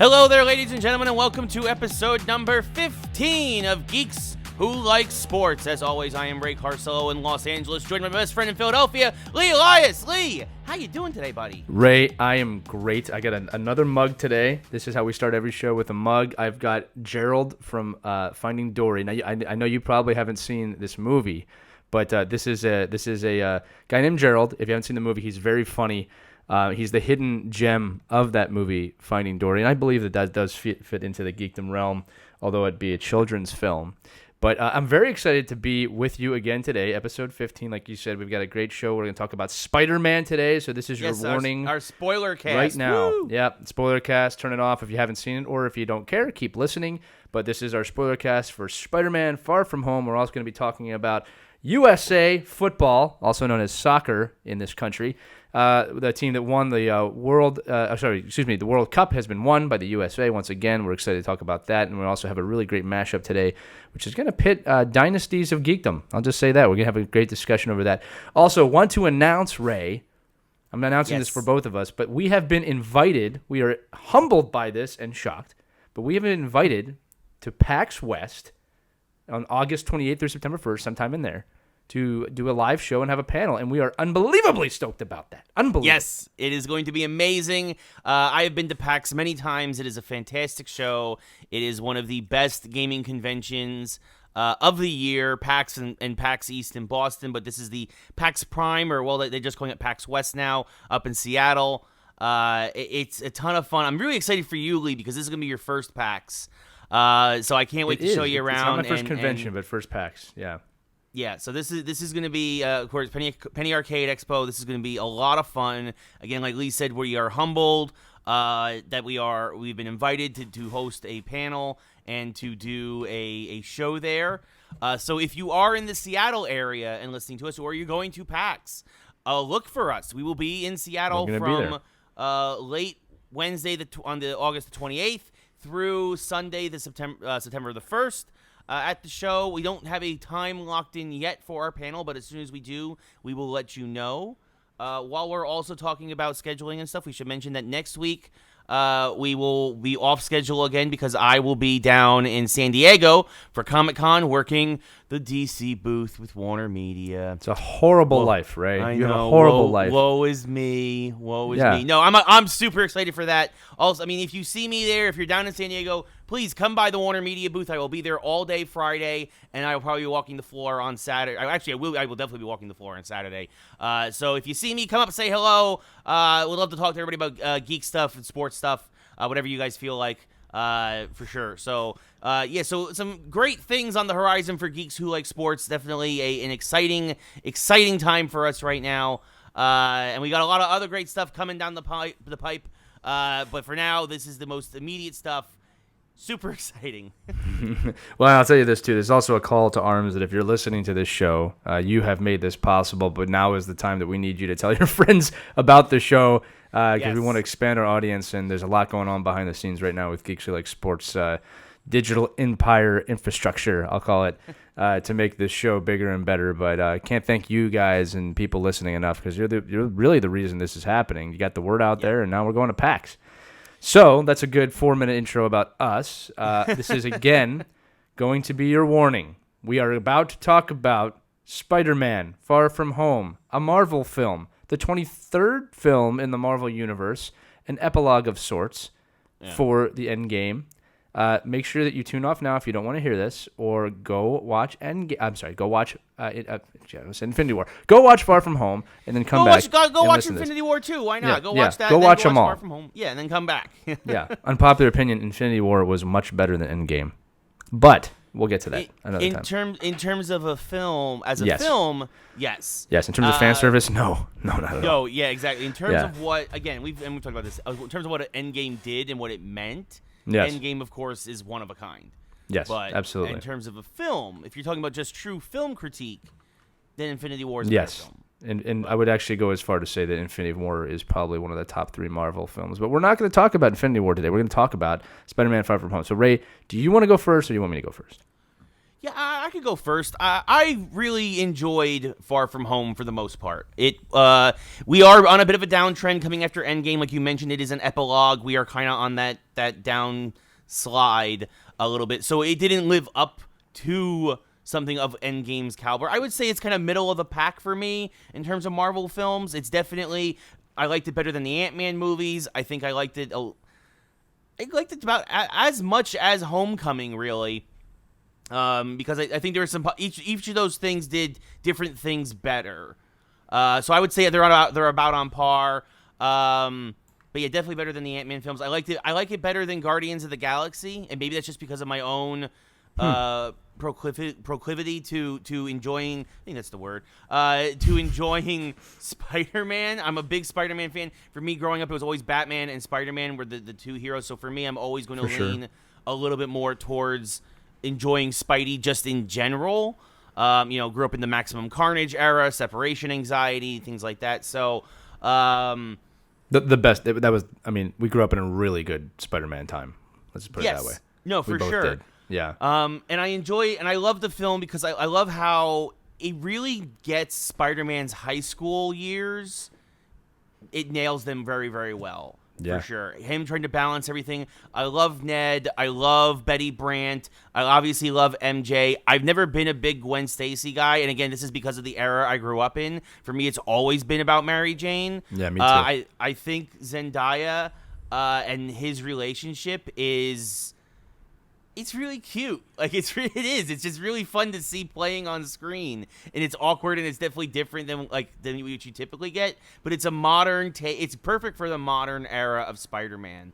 Hello there, ladies and gentlemen, and welcome to episode number 15 of Geeks Who Like Sports. As always, I am Ray Carcello in Los Angeles, joined by my best friend in Philadelphia, Lee Elias. Lee, how you doing today, buddy? Ray, I am great. I got another mug today. This is how we start every show, with a mug. I've got Gerald from Finding Dory. Now, I know you probably haven't seen this movie, but this is a guy named Gerald. If you haven't seen the movie, he's very funny. He's the hidden gem of that movie, Finding Dory, and I believe that does fit into the geekdom realm, although it be a children's film. But I'm very excited to be with you again today, episode 15. Like you said, we've got a great show. We're going to talk about Spider-Man today, so this is your warning. Our spoiler cast. Right now. Woo! Yeah, spoiler cast. Turn it off if you haven't seen it, or if you don't care, keep listening. But this is our spoiler cast for Spider-Man Far From Home. We're also going to be talking about USA football, also known as soccer in this country. The team that won the the World Cup has been won by the USA once again. We're excited to talk about that, and we also have a really great mashup today, which is going to pit dynasties of geekdom. I'll just say that. We're going to have a great discussion over that. Also, want to announce, Ray, I'm announcing this for both of us, but we have been invited. We are humbled by this and shocked, but we have been invited to PAX West on August 28th through September 1st, sometime in there, to do a live show and have a panel, and we are unbelievably stoked about that. Unbelievable. Yes, it is going to be amazing. I have been to PAX many times. It is a fantastic show. It is one of the best gaming conventions of the year, PAX and PAX East in Boston, but this is the PAX Prime, they're just calling it PAX West now, up in Seattle. It's a ton of fun. I'm really excited for you, Lee, because this is going to be your first PAX. So I can't wait to show you around. It's not my first convention, but first PAX, yeah. Yeah, so this is going to be, of course, Penny Arcade Expo. This is going to be a lot of fun. Again, like Lee said, we are humbled that we've been invited to host a panel and to do a show there. So if you are in the Seattle area and listening to us, or you're going to PAX, look for us. We will be in Seattle from late Wednesday on the August the 28th through Sunday the September the 1st. At the show, we don't have a time locked in yet for our panel, but as soon as we do, we will let you know. While we're also talking about scheduling and stuff, we should mention that next week we will be off schedule again because I will be down in San Diego for Comic-Con working the DC booth with Warner Media. It's a horrible life, right? I you know. Have a horrible life. Woe is me. Me. No, I'm super excited for that. Also, I mean, if you see me there, if you're down in San Diego, please come by the Warner Media booth. I will be there all day Friday, and I will probably be walking the floor on Saturday. Actually, I will definitely be walking the floor on Saturday. So if you see me, come up and say hello. We'd love to talk to everybody about geek stuff and sports stuff, whatever you guys feel like, for sure. So, so some great things on the horizon for Geeks Who Like Sports. Definitely an exciting time for us right now. And we got a lot of other great stuff coming down the pipe. But for now, this is the most immediate stuff. Super exciting. Well, I'll tell you this, too. There's also a call to arms that if you're listening to this show, you have made this possible, but now is the time that we need you to tell your friends about the show because we want to expand our audience, and there's a lot going on behind the scenes right now with Geeks Who Like Sports digital empire infrastructure, I'll call it, to make this show bigger and better. But I can't thank you guys and people listening enough because you're really the reason this is happening. You got the word out there, and now we're going to PAX. So that's a good 4-minute intro about us. This is, again, going to be your warning. We are about to talk about Spider-Man Far From Home, a Marvel film, the 23rd film in the Marvel Universe, an epilogue of sorts for the Endgame. Make sure that you tune off now if you don't want to hear this, or go watch Infinity War. Go watch Far From Home, and then come back. Go watch Infinity War 2. Why not? Go watch that. Go watch them all. Far From Home. Yeah, and then come back. Yeah. Unpopular opinion: Infinity War was much better than Endgame, but we'll get to that another time. In terms of a film, film, yes. Yes. In terms of fan service, no, not at all. No, yeah, exactly. In terms of what, again, we've talked about this. In terms of what Endgame did and what it meant. Yes. Endgame, of course, is one of a kind. Yes, but absolutely. In terms of a film, if you're talking about just true film critique, then Infinity War is a better film. And I would actually go as far to say that Infinity War is probably one of the top 3 Marvel films. But we're not going to talk about Infinity War today. We're going to talk about Spider-Man Far From Home. So, Ray, do you want to go first, or do you want me to go first? Yeah, I could go first. I really enjoyed Far From Home for the most part. We are on a bit of a downtrend coming after Endgame, like you mentioned. It is an epilogue. We are kind of on that down slide a little bit, so it didn't live up to something of Endgame's caliber. I would say it's kind of middle of the pack for me in terms of Marvel films. It's definitely, I liked it better than the Ant-Man movies. I think I liked it about as much as Homecoming, really. Because I think there were some each of those things did different things better. So I would say they're about on par. But yeah, definitely better than the Ant-Man films. I like it better than Guardians of the Galaxy, and maybe that's just because of my own proclivity to enjoying, I think that's the word, to enjoying Spider-Man. I'm a big Spider-Man fan. For me, growing up, it was always Batman and Spider-Man were the two heroes. So for me, I'm always going to lean a little bit more towards enjoying Spidey just in general. Grew up in the Maximum Carnage era, separation anxiety, things like that. So the best, that was, I mean, we grew up in a really good Spider-Man time. Let's put it that way. No, for sure. Did. Yeah. And I enjoy and I love the film because I love how it really gets Spider-Man's high school years. It nails them very, very well. Yeah. For sure. Him trying to balance everything. I love Ned. I love Betty Brant. I obviously love MJ. I've never been a big Gwen Stacy guy. And again, this is because of the era I grew up in. For me, it's always been about Mary Jane. Yeah, me too. I think Zendaya and his relationship is... It's really cute. Like, it is. It's just really fun to see playing on screen. And it's awkward, and it's definitely different than what you typically get. But it's a modern take. It's perfect for the modern era of Spider-Man.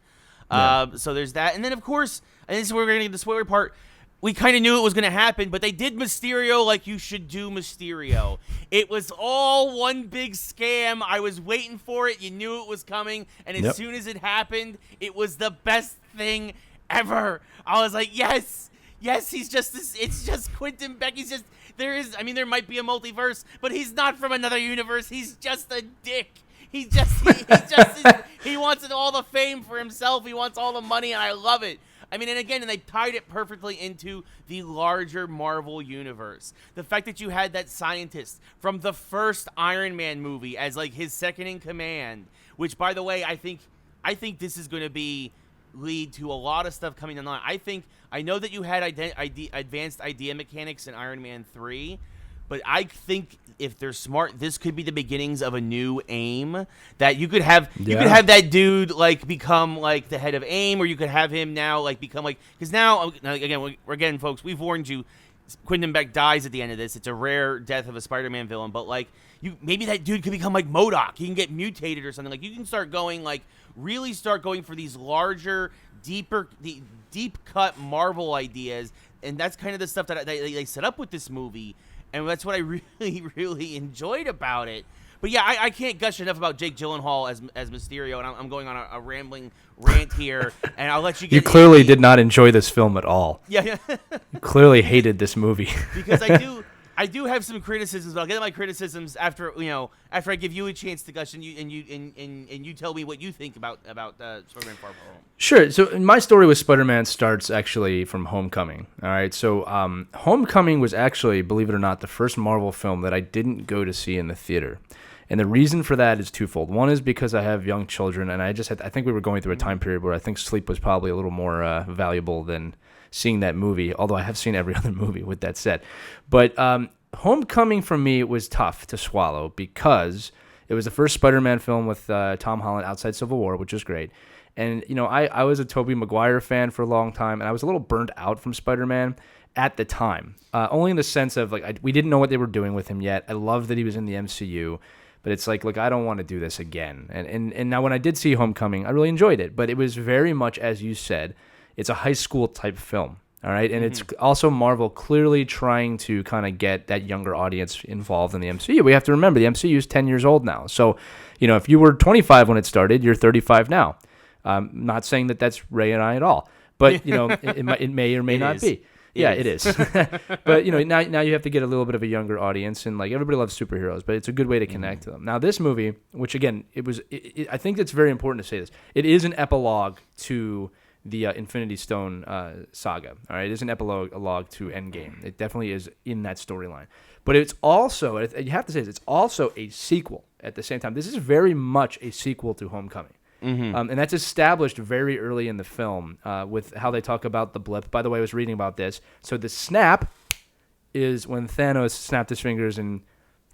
Yeah. So there's that. And then, of course, and this is where we're going to get the spoiler part, we kind of knew it was going to happen, but they did Mysterio like you should do Mysterio. It was all one big scam. I was waiting for it. You knew it was coming. And as soon as it happened, it was the best thing ever. I was like, yes, he's just this. It's just Quentin Beck. He's just, there might be a multiverse, but he's not from another universe. He's just a dick. He wants all the fame for himself. He wants all the money, and I love it. I mean, and again, and they tied it perfectly into the larger Marvel universe. The fact that you had that scientist from the first Iron Man movie as like his second in command, which, by the way, I think this is going to lead to a lot of stuff coming down. I know that you had advanced idea mechanics in Iron Man 3, but I think if they're smart, this could be the beginnings of a new AIM that you could have. Yeah. You could have that dude like become like the head of AIM, or you could have him now like become like, because now again, folks, we've warned you. Quentin Beck dies at the end of this. It's a rare death of a Spider-Man villain, but like maybe that dude could become like MODOK. He can get mutated or something. Like you can start going really start going for these larger, deep cut Marvel ideas, and that's kind of the stuff that they set up with this movie, and that's what I really, really enjoyed about it. But yeah, I can't gush enough about Jake Gyllenhaal as Mysterio, and I'm going on a rambling rant here, and I'll let you get. You clearly did not enjoy this film at all. Yeah. You clearly hated this movie. Because I do have some criticisms, but I'll get my criticisms after I give you a chance to gush and you tell me what you think about Spider-Man Far From Home. Sure. So my story with Spider-Man starts actually from Homecoming. All right. So Homecoming was actually, believe it or not, the first Marvel film that I didn't go to see in the theater. And the reason for that is twofold. One is because I have young children, and I think we were going through a time period where I think sleep was probably a little more valuable than seeing that movie, although I have seen every other movie with that said. But Homecoming for me was tough to swallow because it was the first Spider-Man film with Tom Holland outside Civil War, which was great. And, I was a Tobey Maguire fan for a long time, and I was a little burnt out from Spider-Man at the time, only in the sense of, we didn't know what they were doing with him yet. I love that he was in the MCU, but it's like, look, I don't want to do this again. And now when I did see Homecoming, I really enjoyed it, but it was very much, as you said, it's a high school type film. All right, and it's also Marvel clearly trying to kind of get that younger audience involved in the MCU. We have to remember the MCU is 10 years old now. So, if you were 25 when it started, you're 35 now. Not saying that that's Ray and I at all, but it may or may not be. Yeah, it is. But now you have to get a little bit of a younger audience, and everybody loves superheroes, but it's a good way to connect to them. Now this movie, which again, I think it's very important to say this. It is an epilogue to the Infinity Stone saga. All right, it is an epilogue to Endgame. It definitely is in that storyline. But it's also, you have to say this, it's also a sequel at the same time. This is very much a sequel to Homecoming. And that's established very early in the film with how they talk about the blip. By the way, I was reading about this. So the snap is when Thanos snapped his fingers and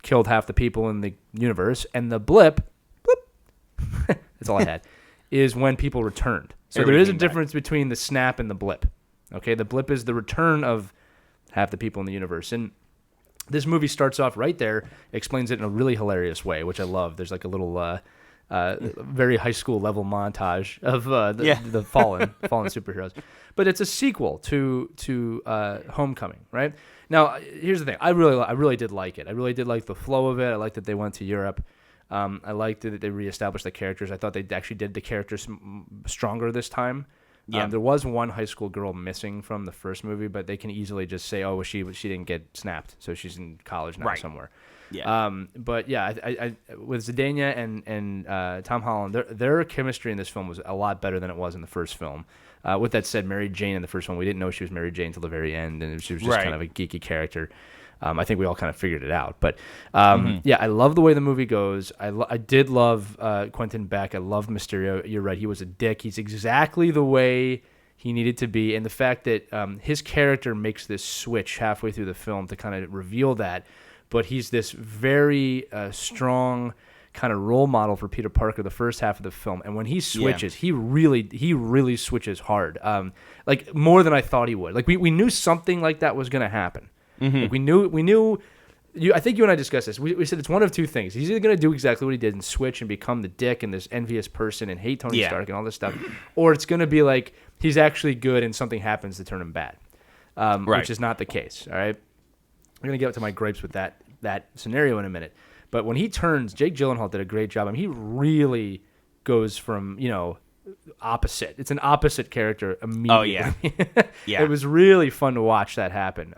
killed half the people in the universe. And the blip, that's all I had, is when people returned. So there is a difference between the snap and the blip. Okay, the blip is the return of half the people in the universe. And this movie starts off right there, explains it in a really hilarious way, which I love. There's like a little very high school level montage of the fallen superheroes. But it's a sequel to Homecoming, right? Now, here's the thing. I really did like it. I really did like the flow of it. I liked that they went to Europe. I liked that they reestablished the characters. I thought they actually did the characters stronger this time. Yeah. There was one high school girl missing from the first movie, but they can easily just say, "Oh, well, she didn't get snapped, so she's in college now somewhere." Yeah. But yeah, I with Zendaya and Tom Holland, their chemistry in this film was a lot better than it was in the first film. With that said, Mary Jane in the first one, we didn't know she was Mary Jane until the very end, and she was just kind of a geeky character. I think we all kind of figured it out. But yeah, I love the way the movie goes. I did love Quentin Beck. I love Mysterio. You're right. He was a dick. He's exactly the way he needed to be. And the fact that his character makes this switch halfway through the film to kind of reveal that. But he's this very strong kind of role model for Peter Parker the first half of the film. And when he switches, he really switches hard. Like more than I thought he would. Like we knew something like that was going to happen. Like we knew. I think you and I discussed this. We said it's one of two things. He's either going to do exactly what he did and switch and become the dick and this envious person and hate Tony Stark and all this stuff, or it's going to be like he's actually good and something happens to turn him bad, which is not the case. All right, I'm going to get to my gripes with that scenario in a minute. But when he turns, Jake Gyllenhaal did a great job. I mean, he really goes from opposite. It's an opposite character immediately. Oh yeah, It was really fun to watch that happen.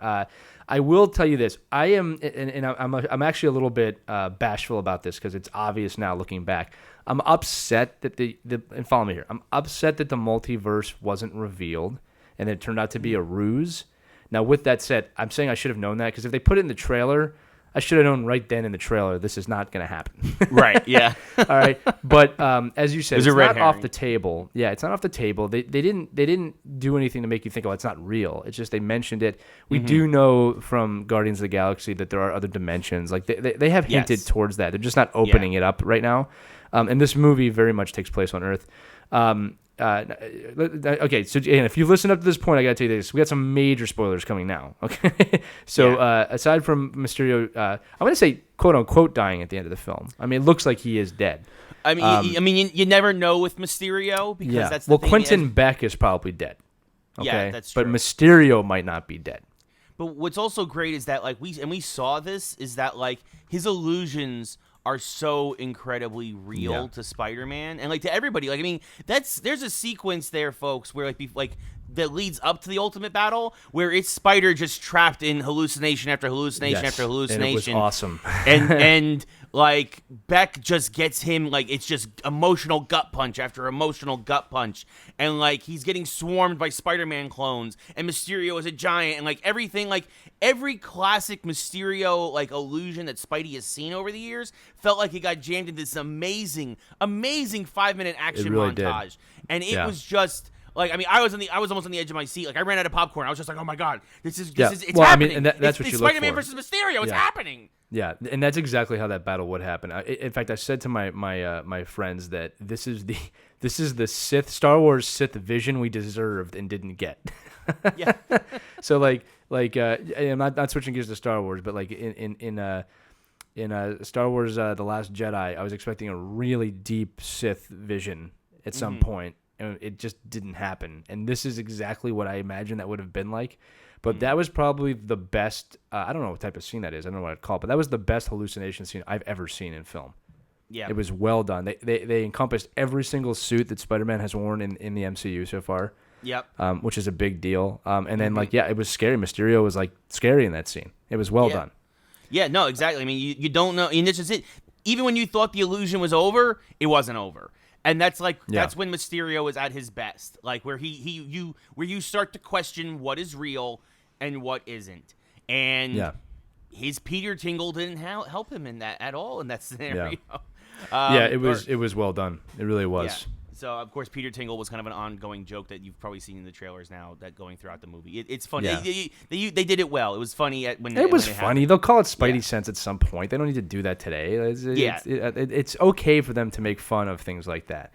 I will tell you this. I am, and I'm actually a little bit bashful about this because it's obvious now looking back. I'm upset that and follow me here. I'm upset that the multiverse wasn't revealed and it turned out to be a ruse. Now, with that said, I'm saying I should have known that because if they put it in the trailer, I should have known right then in the trailer this is not going to happen. Right, yeah. All right. But as you said, it's not off the table. Yeah, it's not off the table. They didn't do anything to make you think, oh, it's not real. It's just they mentioned it. We do know from Guardians of the Galaxy that there are other dimensions. Like they have hinted towards that. They're just not opening it up right now. And this movie very much takes place on Earth. Okay, so and if you've listened up to this point, I gotta tell you this: we got some major spoilers coming now. Okay, so aside from Mysterio, I'm gonna say "quote unquote" dying at the end of the film. I mean, it looks like he is dead. I mean, you never know with Mysterio because that's the thing. Quentin Beck is probably dead. Okay? Yeah, that's true. But Mysterio might not be dead. But what's also great is that we saw this is that like his illusions are so incredibly real to Spider-Man and like to everybody. Like I mean, there's a sequence there, folks, where like that leads up to the ultimate battle where it's Spider just trapped in hallucination after hallucination after hallucination. And it was awesome. and like Beck just gets him like it's just emotional gut punch after emotional gut punch, and like he's getting swarmed by Spider-Man clones, and Mysterio is a giant, and like everything, like every classic Mysterio like illusion that Spidey has seen over the years felt like it got jammed into this amazing 5-minute action montage, and it was just. Like I mean, I was almost on the edge of my seat. Like I ran out of popcorn. I was just like, "Oh my god, it's happening!" I mean, and that's what you look for. Spider-Man versus Mysterio. It's happening. Yeah, and that's exactly how that battle would happen. In fact, I said to my friends that this is the Star Wars Sith vision we deserved and didn't get. Yeah. So I'm not switching gears to Star Wars, but like in Star Wars The Last Jedi, I was expecting a really deep Sith vision at some point. And it just didn't happen. And this is exactly what I imagined that would have been like. But that was probably the best, I don't know what type of scene that is. I don't know what I'd call it. But that was the best hallucination scene I've ever seen in film. Yeah. It was well done. They encompassed every single suit that Spider-Man has worn in the MCU so far. Yep. Which is a big deal. And then, it was scary. Mysterio was, scary in that scene. It was well done. Yeah, no, exactly. I mean, you don't know. And this is it. Even when you thought the illusion was over, it wasn't over. And that's when Mysterio is at his best, like where you start to question what is real and what isn't. And his Peter Tingle didn't help him in that at all in that scenario. It was well done. It really was. Yeah. So of course Peter Tingle was kind of an ongoing joke that you've probably seen in the trailers now that going throughout the movie. It's funny. Yeah. They did it well. It was funny when it was funny. happened. They'll call it Spidey Sense at some point. They don't need to do that today. It's okay for them to make fun of things like that.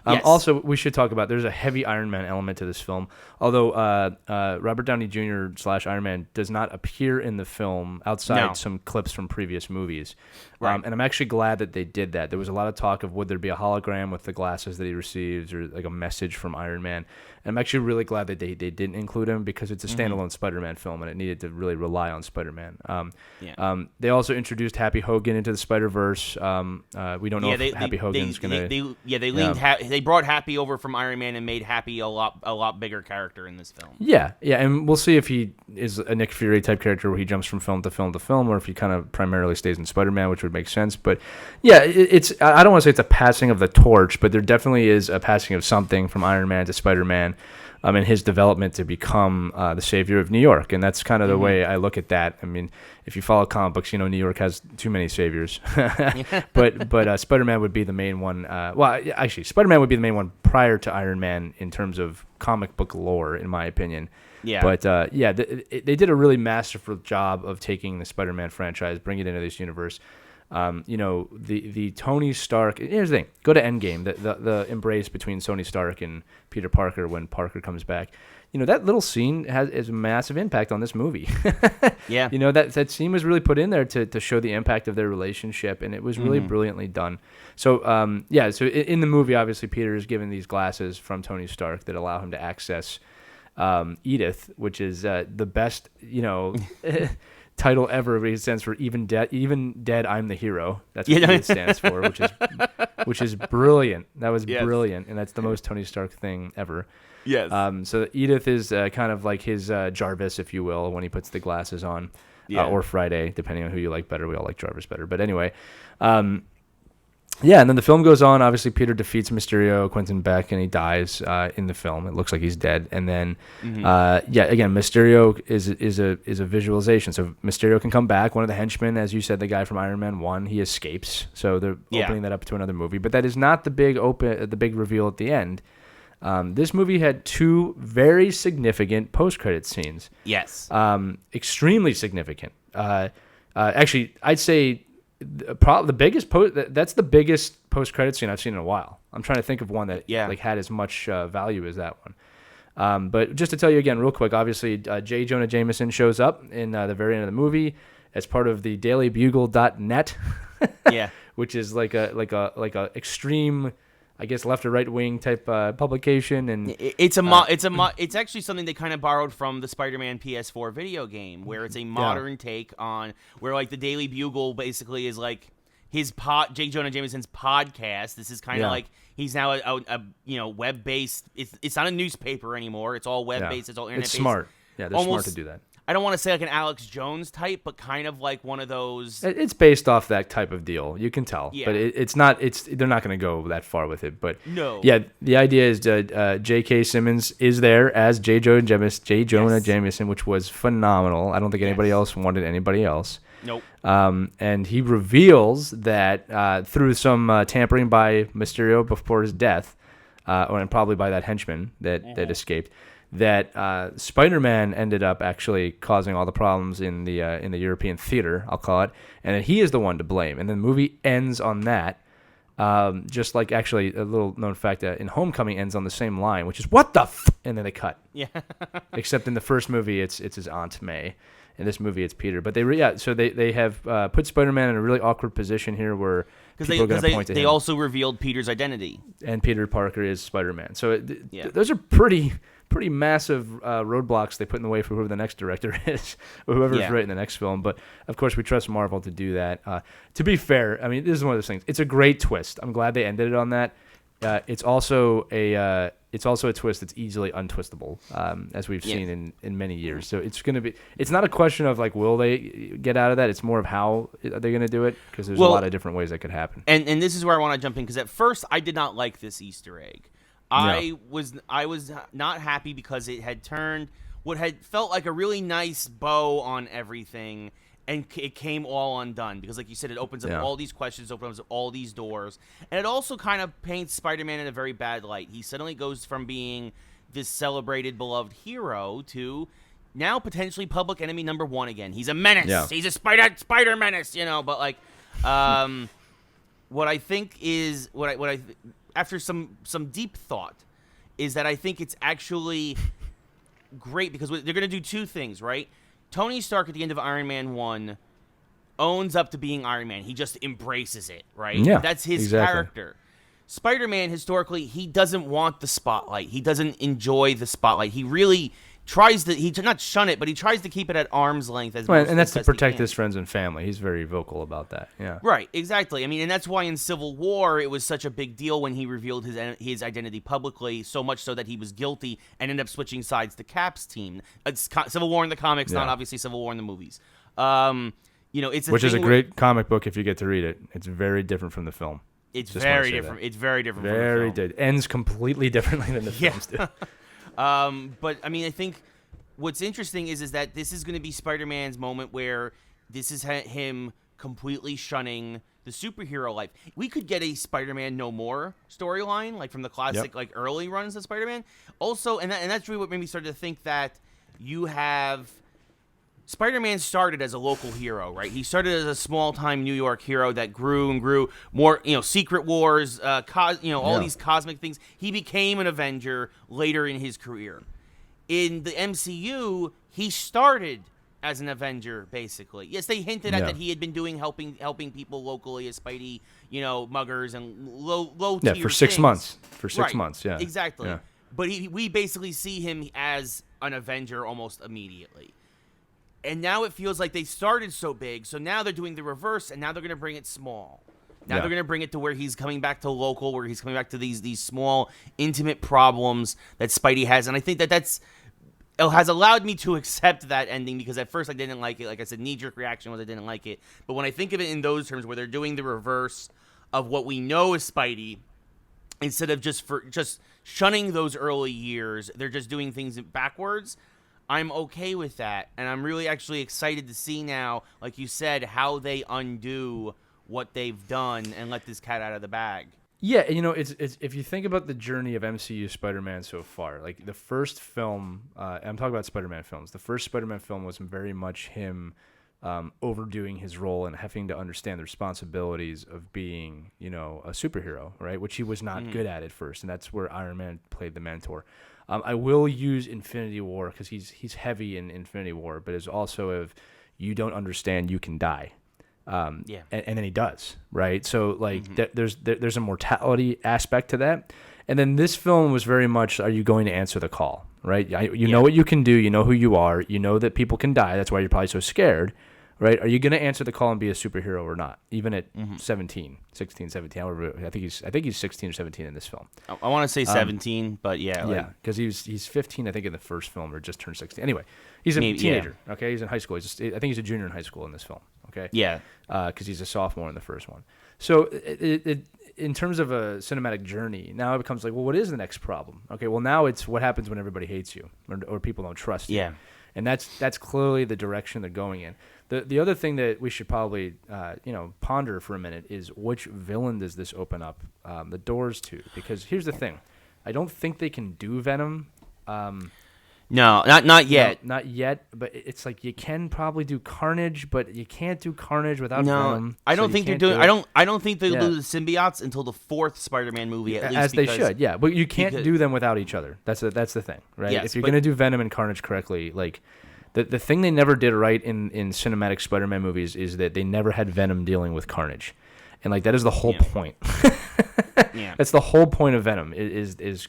Yes. Also, we should talk about there's a heavy Iron Man element to this film. Although Robert Downey Jr. / Iron Man does not appear in the film outside some clips from previous movies. Right. And I'm actually glad that they did that. There was a lot of talk of would there be a hologram with the glasses that he receives or like a message from Iron Man. And I'm actually really glad that they didn't include him because it's a standalone Spider-Man film and it needed to really rely on Spider-Man. They also introduced Happy Hogan into the Spider-Verse. We don't know if Happy Hogan's going to... They brought Happy over from Iron Man and made Happy a lot bigger character in this film. Yeah, and we'll see if he is a Nick Fury type character where he jumps from film to film to film, or if he kind of primarily stays in Spider-Man, which would make sense. But yeah, I don't want to say it's a passing of the torch, but there definitely is a passing of something from Iron Man to Spider-Man. And his development to become the savior of New York. And that's kind of the way I look at that. I mean, if you follow comic books, New York has too many saviors. but Spider-Man would be the main one. Actually, Spider-Man would be the main one prior to Iron Man in terms of comic book lore, in my opinion. Yeah. But, they did a really masterful job of taking the Spider-Man franchise, bringing it into this universe. The Tony Stark. Here's the thing: go to Endgame. The embrace between Tony Stark and Peter Parker when Parker comes back. That little scene has a massive impact on this movie. Yeah. That scene was really put in there to show the impact of their relationship, and it was really brilliantly done. So So in the movie, obviously, Peter is given these glasses from Tony Stark that allow him to access Edith, which is the best. Title ever. It stands for even dead I'm the hero. That's what it stands for, which is brilliant. That was brilliant, and that's the most Tony Stark thing ever. Yes. So Edith is kind of like his Jarvis, if you will, when he puts the glasses on, or Friday, depending on who you like better. We all like Jarvis better, but anyway. And then the film goes on. Obviously, Peter defeats Mysterio, Quentin Beck, and he dies in the film. It looks like he's dead. And then, again, Mysterio is a visualization. So Mysterio can come back. One of the henchmen, as you said, the guy from Iron Man 1, he escapes. So they're opening that up to another movie. But that is not the big reveal at the end. This movie had two very significant post-credit scenes. Yes. Extremely significant. Actually, I'd say... the biggest that's the biggest post-credit scene I've seen in a while. I'm trying to think of one that had as much value as that one. But just to tell you again, real quick, obviously J. Jonah Jameson shows up in the very end of the movie as part of the DailyBugle.net, which is like a extreme, I guess, left or right wing type publication, and it's actually something they kind of borrowed from the Spider-Man PS4 video game, where it's a modern take on where like the Daily Bugle basically is like his J. Jonah Jameson's podcast. This is kind of like he's now a web-based. It's not a newspaper anymore. It's all web-based. It's all internet-based. It's smart. Yeah, they're smart to do that. I don't want to say like an Alex Jones type, but kind of like one of those. It's based off that type of deal. You can tell, but it's not. They're not going to go that far with it. But no, the idea is J.K. Simmons is there as J. Jonah Jameson, which was phenomenal. I don't think anybody else wanted anybody else. Nope. And he reveals that through some tampering by Mysterio before his death, and probably by that henchman that escaped, that Spider-Man ended up actually causing all the problems in the European theater, I'll call it, and that he is the one to blame. And the movie ends on that, just like actually a little known fact in Homecoming ends on the same line, which is what the and then they cut. Yeah. Except in the first movie, it's his Aunt May. In this movie, it's Peter. But they have put Spider-Man in a really awkward position here where people are going to point to him. They also revealed Peter's identity. And Peter Parker is Spider-Man. So those are pretty massive roadblocks they put in the way for whoever the next director is, or whoever's writing the next film. But, of course, we trust Marvel to do that. To be fair, I mean, this is one of those things. It's a great twist. I'm glad they ended it on that. It's also a twist that's easily untwistable, as we've seen in many years. So it's not a question of like, will they get out of that? It's more of how are they going to do it, because there's a lot of different ways that could happen. And this is where I want to jump in, because at first I did not like this Easter egg. I was not happy because it had turned what had felt like a really nice bow on everything, and it came all undone because, like you said, it opens up all these questions, opens up all these doors, and it also kind of paints Spider-Man in a very bad light. He suddenly goes from being this celebrated, beloved hero to now potentially public enemy number one again. He's a menace. Yeah. He's a spider menace, But like, what I think is after some deep thought, is that I think it's actually great because they're going to do two things, right? Tony Stark at the end of Iron Man 1 owns up to being Iron Man. He just embraces it, right? Yeah, that's his character. Spider-Man, historically, he doesn't want the spotlight. He doesn't enjoy the spotlight. He really tries to, not shun it, but he tries to keep it at arm's length. And that's to protect his friends and family. He's very vocal about that, yeah. Right, exactly. I mean, and that's why in Civil War, it was such a big deal when he revealed his identity publicly, so much so that he was guilty and ended up switching sides to Cap's team. It's Civil War in the comics, not obviously Civil War in the movies. Which is a great comic book if you get to read it. It's very different from the film. It's very different. It's very different from the film. Very different. Ends completely differently than the films do. But I mean, I think what's interesting is that this is going to be Spider-Man's moment where this is him completely shunning the superhero life. We could get a Spider-Man No More storyline, like from the classic, like early runs of Spider-Man. Also, and that's really what made me start to think that you have Spider-Man started as a local hero, right? He started as a small-time New York hero that grew and grew. More, Secret Wars, all these cosmic things. He became an Avenger later in his career. In the MCU, he started as an Avenger, basically. Yes, they hinted at that he had been doing helping people locally as Spidey, muggers and low tier for 6 months. For 6 right. months, yeah. Exactly. Yeah. But we basically see him as an Avenger almost immediately. And now it feels like they started so big, so now they're doing the reverse, and now they're going to bring it small. Now they're going to bring it to where he's coming back to local, where he's coming back to these small, intimate problems that Spidey has. And I think it has allowed me to accept that ending, because at first I didn't like it. Like I said, knee-jerk reaction was I didn't like it. But when I think of it in those terms, where they're doing the reverse of what we know is Spidey, instead of just shunning those early years, they're just doing things backwards. I'm okay with that, and I'm really actually excited to see now, like you said, how they undo what they've done and let this cat out of the bag. Yeah, and it's if you think about the journey of MCU Spider-Man so far, like the first film, I'm talking about Spider-Man films. The first Spider-Man film was very much him overdoing his role and having to understand the responsibilities of being, a superhero, right? Which he was not good at first, and that's where Iron Man played the mentor. I will use Infinity War because he's heavy in Infinity War, but it's also if you don't understand, you can die. And then he does, right? So like there's a mortality aspect to that. And then this film was very much, are you going to answer the call, right? You know what you can do, you know who you are, you know that people can die. That's why you're probably so scared, right? Are you going to answer the call and be a superhero or not? Even at 16, 17, however, I think he's 16 or 17 in this film. I want to say 17, but because he's 15, I think, in the first film, or just turned 16. Anyway, he's a teenager. Okay, he's in high school. I think he's a junior in high school in this film. Okay, because he's a sophomore in the first one. So it in terms of a cinematic journey, now it becomes like, well, what is the next problem? Okay, well now it's what happens when everybody hates you or people don't trust you. Yeah, and that's clearly the direction they're going in. The other thing that we should probably ponder for a minute is which villain does this open up the doors to? Because here's the thing, I don't think they can do Venom. No, not yet. No, not yet. But it's like you can probably do Carnage, but you can't do Carnage without Venom. I don't think they're doing. I don't think they'll do the symbiotes until the fourth Spider-Man movie. At least as they should. Yeah, but you can't do them without each other. That's the thing, right? Yes, if you're gonna do Venom and Carnage correctly, like the thing they never did right in cinematic Spider-Man movies is that they never had Venom dealing with Carnage, and like that is the whole point. That's the whole point of Venom is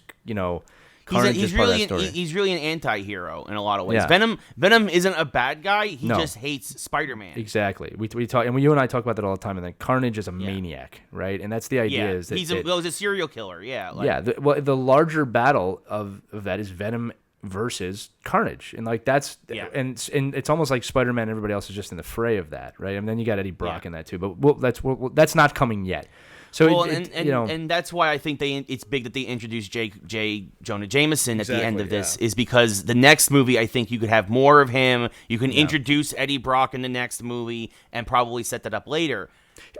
Carnage is part of that story. He's really an anti-hero in a lot of ways. Yeah. Venom isn't a bad guy. He No. just hates Spider-Man. Exactly. We talk, and you and I talk about that all the time. And then Carnage is a maniac, right? And that's the idea. Yeah, Is that he's a serial killer. Yeah. The larger battle of that is Venom versus Carnage, and like that's and it's almost like Spider-Man and everybody else is just in the fray of that, right? And then you got Eddie Brock in that too, but that's not coming yet. So and that's why I think it's big that they introduced J. Jonah Jameson at the end of this is because the next movie I think you could have more of him. You can introduce Eddie Brock in the next movie and probably set that up later.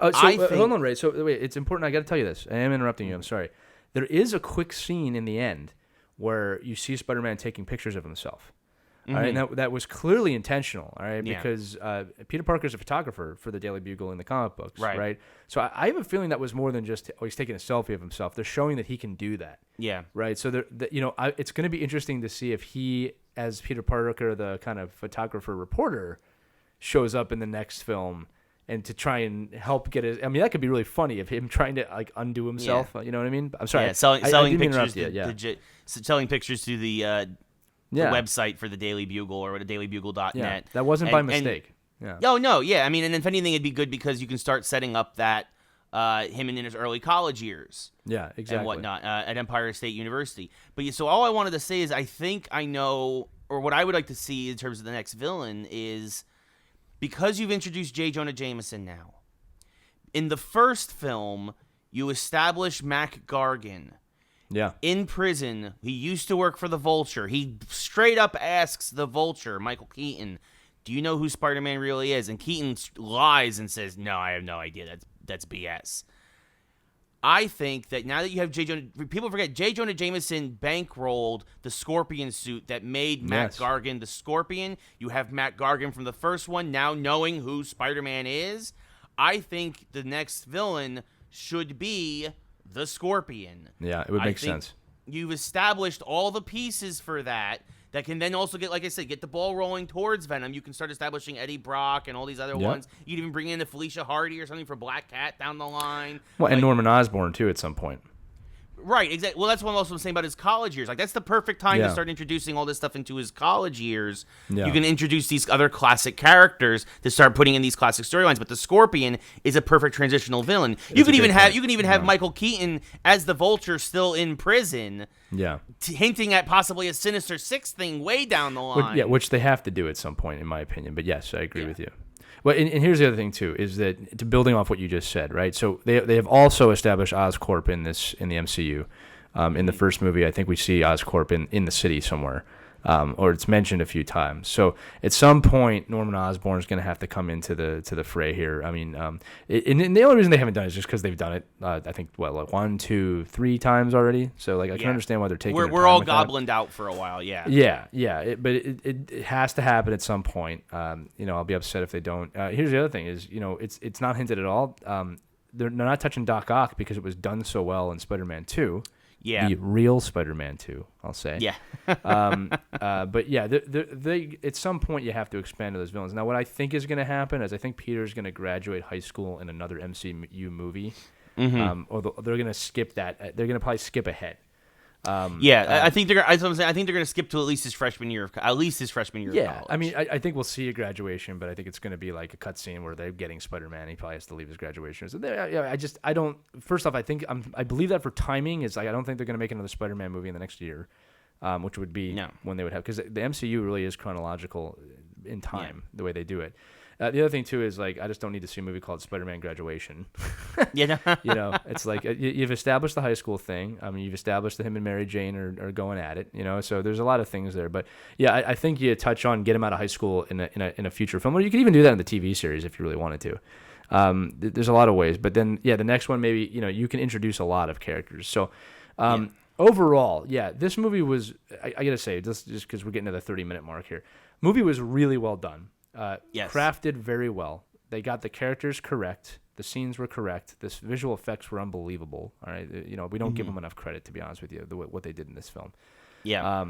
Hold on, Ray. So wait, it's important. I got to tell you this. I am interrupting you. I'm sorry. There is a quick scene in the end where you see Spider-Man taking pictures of himself. All right, and that was clearly intentional. All right, because Peter Parker's a photographer for the Daily Bugle in the comic books. Right. So I have a feeling that was more than just he's taking a selfie of himself. They're showing that he can do that. Yeah. Right. So it's going to be interesting to see if he, as Peter Parker, the kind of photographer reporter, shows up in the next film. And to try and help get his, I mean, that could be really funny of him trying to like undo himself. You know what I mean? I'm sorry. Yeah, selling pictures. Selling pictures to the website for the Daily Bugle or dailybugle.net. Yeah, that wasn't by mistake. Oh no, yeah. I mean, and if anything, it'd be good because you can start setting up that him in his early college years. Yeah, exactly. And whatnot at Empire State University. But so all I wanted to say is I think I know, or what I would like to see in terms of the next villain is. Because you've introduced J. Jonah Jameson now, in the first film, you establish Mac Gargan. Yeah. In prison, he used to work for the Vulture. He straight up asks the Vulture, Michael Keaton, do you know who Spider-Man really is? And Keaton lies and says, no, I have no idea. That's BS. I think that now that you have people forget J. Jonah Jameson bankrolled the Scorpion suit that made Matt Gargan the Scorpion. You have Matt Gargan from the first one now knowing who Spider-Man is. I think the next villain should be the Scorpion. Yeah, it would make sense. You've established all the pieces for that can then also get, like I said, get the ball rolling towards Venom. You can start establishing Eddie Brock and all these other ones. You can even bring in a Felicia Hardy or something for Black Cat down the line. Well, and Norman Osborn, too, at some point. Right, exactly. Well, that's what I'm also saying about his college years. Like, that's the perfect time to start introducing all this stuff into his college years. Yeah. You can introduce these other classic characters to start putting in these classic storylines. But the Scorpion is a perfect transitional villain. You can even have Michael Keaton as the Vulture still in prison. Yeah. Hinting at possibly a Sinister Six thing way down the line. Which they have to do at some point, in my opinion. But yes, I agree with you. Well, and here's the other thing too, is that to building off what you just said, right? So they have also established Oscorp in the MCU. In the first movie, I think we see Oscorp in the city somewhere, or it's mentioned a few times. So at some point, Norman Osborn is going to have to come into the fray here. I mean, and the only reason they haven't done it is just because they've done it. I think 1, 2, 3 times already. So like I can understand why they're taking. We're all goblined out for a while. Yeah. Yeah. But it has to happen at some point. I'll be upset if they don't. Here's the other thing: is it's not hinted at all. They're not touching Doc Ock because it was done so well in Spider-Man 2. Yeah. The real Spider-Man 2, I'll say. Yeah. But yeah, they at some point you have to expand to those villains. Now, what I think is going to happen is I think Peter's going to graduate high school in another MCU movie. Or they're going to skip that. They're going to probably skip ahead. I think they're. I think they're going to skip to at least his freshman year of college. Yeah, I mean, I think we'll see a graduation, but I think it's going to be like a cutscene where they're getting Spider-Man. He probably has to leave his graduation. So I don't. First off, I believe that for timing is I don't think they're going to make another Spider-Man movie in the next year, which would be when they would have, because the MCU really is chronological in time the way they do it. The other thing too is like I just don't need to see a movie called Spider-Man Graduation. It's like you've established the high school thing. I mean, you've established that him and Mary Jane are going at it. So there's a lot of things there. But yeah, I think you touch on get him out of high school in a future film, or you could even do that in the TV series if you really wanted to. There's a lot of ways. But then the next one maybe you can introduce a lot of characters. So. Overall, this movie was, I gotta say, just because we're getting to the 30-minute mark here, movie was really well done. Crafted very well. They got the characters correct. The scenes were correct. The visual effects were unbelievable. All right, we don't give them enough credit, to be honest with you, what they did in this film. Yeah.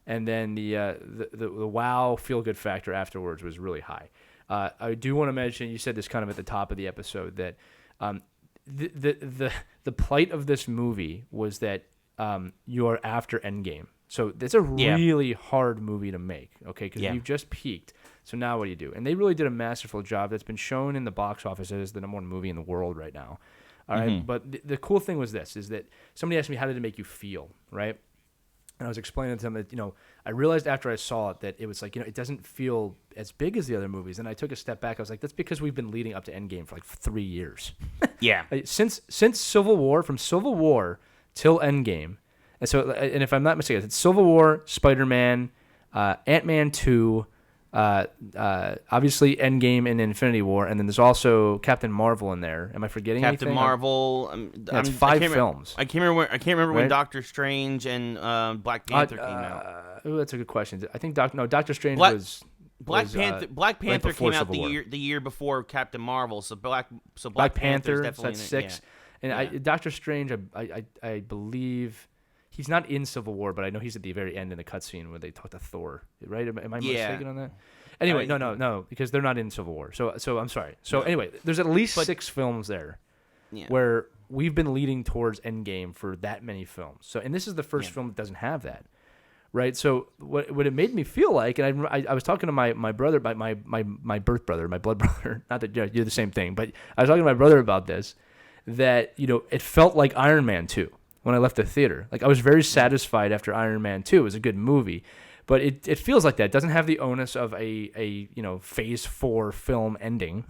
And then the wow feel-good factor afterwards was really high. I do want to mention, you said this kind of at the top of the episode, that the plight of this movie was that you're after Endgame. So it's a really hard movie to make, okay? Because you've just peaked. So now what do you do? And they really did a masterful job that's been shown in the box office as the number one movie in the world right now. All right, but the cool thing was this, is that somebody asked me, how did it make you feel, right? And I was explaining to them that, I realized after I saw it that it was like, it doesn't feel as big as the other movies. And I took a step back. I was like, that's because we've been leading up to Endgame for like 3 years. Yeah. Since Civil War, from Civil War till Endgame. And if I'm not mistaken, it's Civil War, Spider-Man, Ant-Man 2, obviously Endgame and Infinity War, and then there's also Captain Marvel in there. Am I forgetting anything? Captain Marvel. It's 5 films. I can't remember when Doctor Strange and Black Panther came out. Oh, that's a good question. I think Doctor Strange was Black Panther right came out Civil the year before Captain Marvel. So Black Panther. Definitely That's 6. And Doctor Strange, I believe. He's not in Civil War, but I know he's at the very end in the cutscene where they talk to Thor, right? Am I mistaken on that? Anyway, no, because they're not in Civil War. So I'm sorry. So anyway, there's at least 6 films there where we've been leading towards Endgame for that many films. So, and this is the first film that doesn't have that, right? So what it made me feel like, and I was talking to my brother, my birth brother, my blood brother, not that you're the same thing, but I was talking to my brother about this, that, it felt like Iron Man 2. When I left the theater, like I was very satisfied after Iron Man 2. It was a good movie, but it feels like that. It doesn't have the onus of a Phase 4 film ending.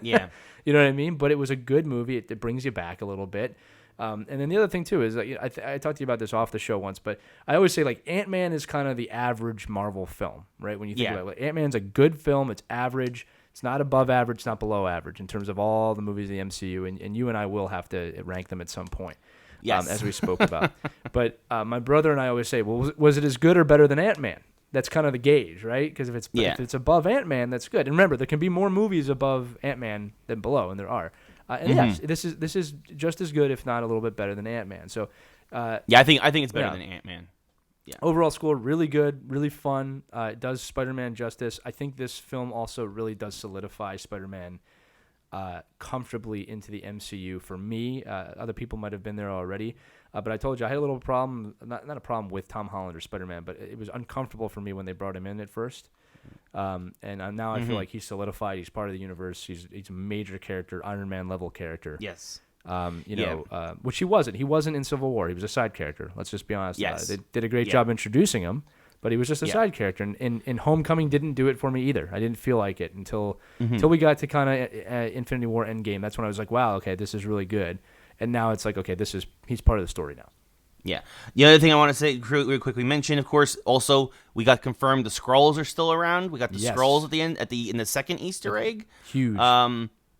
Yeah, you know what I mean. But it was a good movie. It brings you back a little bit. And then the other thing too is I talked to you about this off the show once, but I always say like Ant-Man is kind of the average Marvel film, right? When you think about it, like, Ant-Man's a good film. It's average. It's not above average. It's not below average in terms of all the movies of the MCU. And you and I will have to rank them at some point. Yes. As we spoke about. But my brother and I always say, well, was it as good or better than Ant-Man? That's kind of the gauge, right? Because if it's above Ant-Man, that's good. And remember, there can be more movies above Ant-Man than below, and there are. And yes, this is just as good, if not a little bit better than Ant-Man. So, I think it's better than Ant-Man. Yeah. Overall score, really good, really fun. It does Spider-Man justice. I think this film also really does solidify Spider-Man comfortably into the MCU for me. Other people might have been there already, but I told you I had a little problem, not a problem with Tom Holland or Spider-Man, but it was uncomfortable for me when they brought him in at first. And now I feel like he's solidified. He's part of the universe. He's a major character, Iron Man level character. Yes. Which he wasn't. He wasn't in Civil War. He was a side character. Let's just be honest. Yes. They did a great job introducing him. But he was just a side character, and Homecoming didn't do it for me either. I didn't feel like it until we got to kind of Infinity War Endgame. That's when I was like, wow, okay, this is really good. And now it's like, okay, he's part of the story now. Yeah. The other thing I want to say, really quickly mention, of course, also we got confirmed the Skrulls are still around. We got the Skrulls at the end in the second Easter egg. Huge.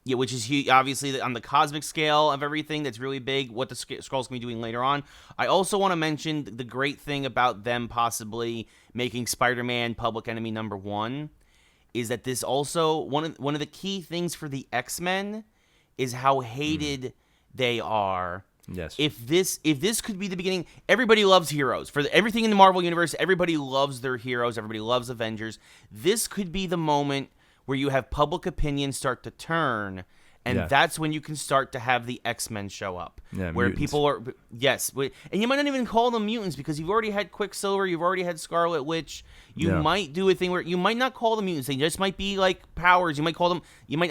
Which is huge, obviously, on the cosmic scale of everything. That's really big, what the Skrulls can be doing later on. I also want to mention the great thing about them possibly making Spider-Man public enemy number 1 is that this also, one of the key things for the X-Men is how hated they are. Yes. If this could be the beginning, everybody loves heroes. For everything in the Marvel Universe, everybody loves their heroes. Everybody loves Avengers. This could be the moment where you have public opinion start to turn, and that's when you can start to have the X-Men show up. Yeah, where mutants. people are, and you might not even call them mutants because you've already had Quicksilver, you've already had Scarlet Witch. You might do a thing where you might not call them mutants; they just might be like powers. You might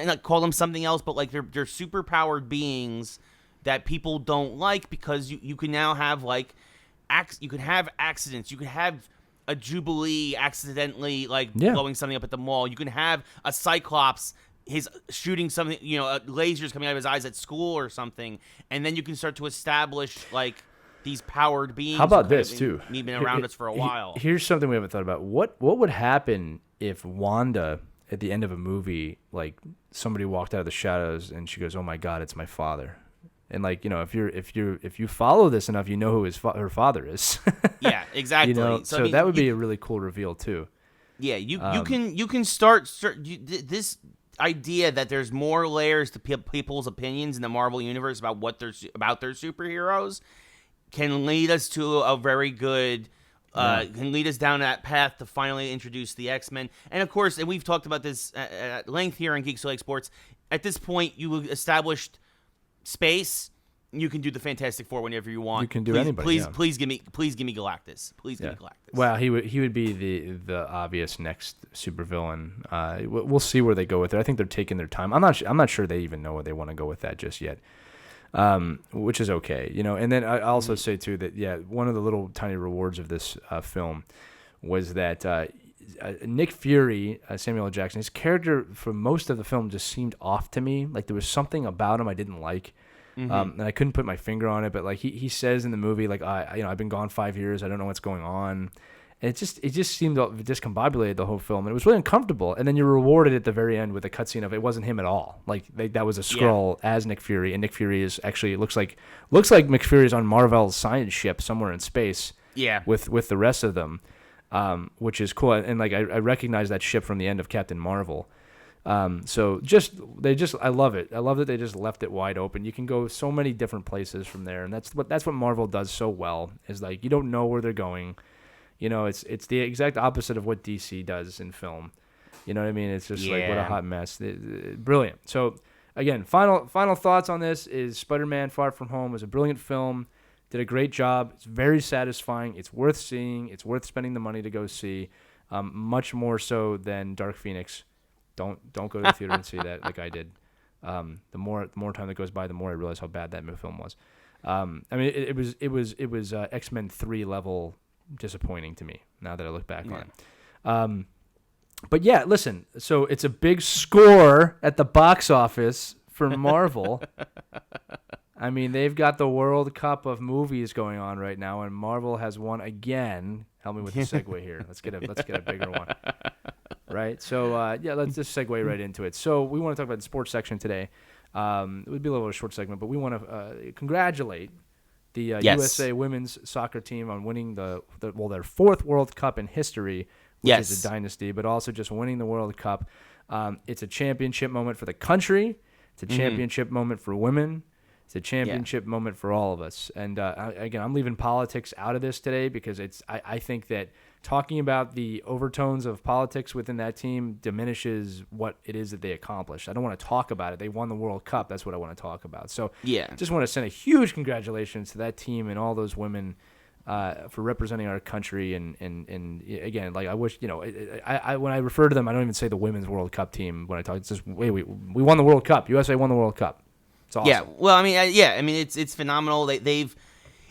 not call them something else, but like they're super powered beings that people don't like because you can now have like you could have accidents, you could have a Jubilee accidentally blowing something up at the mall. You can have a Cyclops, his shooting something, lasers coming out of his eyes at school or something, and then you can start to establish like these powered beings. How about this too? Been around us for a while. Here's something we haven't thought about. What would happen if Wanda at the end of a movie, like somebody walked out of the shadows and she goes, "Oh my God, it's my father." And if you follow this enough, you know who her father is. Yeah, exactly. So that would be a really cool reveal too. Yeah, you can start this idea that there's more layers to people's opinions in the Marvel universe about about their superheroes can lead us to a very good. Can lead us down that path to finally introduce the X-Men. And of course, and we've talked about this at length here on Geeks Sports. At this point, you established space, you can do the Fantastic Four whenever you want. You can do please, anybody. Please give me Galactus. Please give me Galactus. Well, he would be the obvious next supervillain. We'll see where they go with it. I think they're taking their time. I'm not sure they even know where they want to go with that just yet. Which is okay, And then I also say too that one of the little tiny rewards of this film was that Nick Fury, Samuel L. Jackson, his character for most of the film just seemed off to me. Like there was something about him I didn't like. And I couldn't put my finger on it, but like he says in the movie, like I've been gone 5 years, I don't know what's going on. And it just seemed discombobulated the whole film, and it was really uncomfortable. And then you're rewarded at the very end with a cutscene of it wasn't him at all. Like that was a Skrull as Nick Fury, and Nick Fury is actually looks like Nick Fury is on Marvel's science ship somewhere in space. Yeah, with the rest of them, which is cool. And like I recognize that ship from the end of Captain Marvel. So I love it. I love that they just left it wide open. You can go so many different places from there, and that's what Marvel does so well. Is like you don't know where they're going. It's the exact opposite of what DC does in film. You know what I mean? It's just like what a hot mess. Brilliant. So again, final thoughts on this is Spider-Man Far From Home was a brilliant film. Did a great job. It's very satisfying. It's worth seeing. It's worth spending the money to go see. Much more so than Dark Phoenix. Don't go to the theater and see that like I did. The more time that goes by, the more I realize how bad that film was. I mean, it was X-Men 3 level disappointing to me now that I look back on it. But yeah, listen. So it's a big score at the box office for Marvel. I mean, they've got the World Cup of movies going on right now, and Marvel has won again. Help me with the segue here. Let's get a bigger one. Right. So let's just segue right into it. So we want to talk about the sports section today. It would be a little bit of a short segment, but we want to congratulate the USA women's soccer team on winning their fourth World Cup in history, which is a dynasty, but also just winning the World Cup. It's a championship moment for the country. It's a championship moment for women. It's a championship moment for all of us. And again, I'm leaving politics out of this today because I think that talking about the overtones of politics within that team diminishes what it is that they accomplished. I don't want to talk about it. They won the World Cup. That's what I want to talk about. So just want to send a huge congratulations to that team and all those women for representing our country. And again, like I wish, I when I refer to them, I don't even say the women's World Cup team when I talk. It's just, we won the World Cup. USA won the World Cup. It's awesome. Yeah, well, I mean, it's phenomenal. They've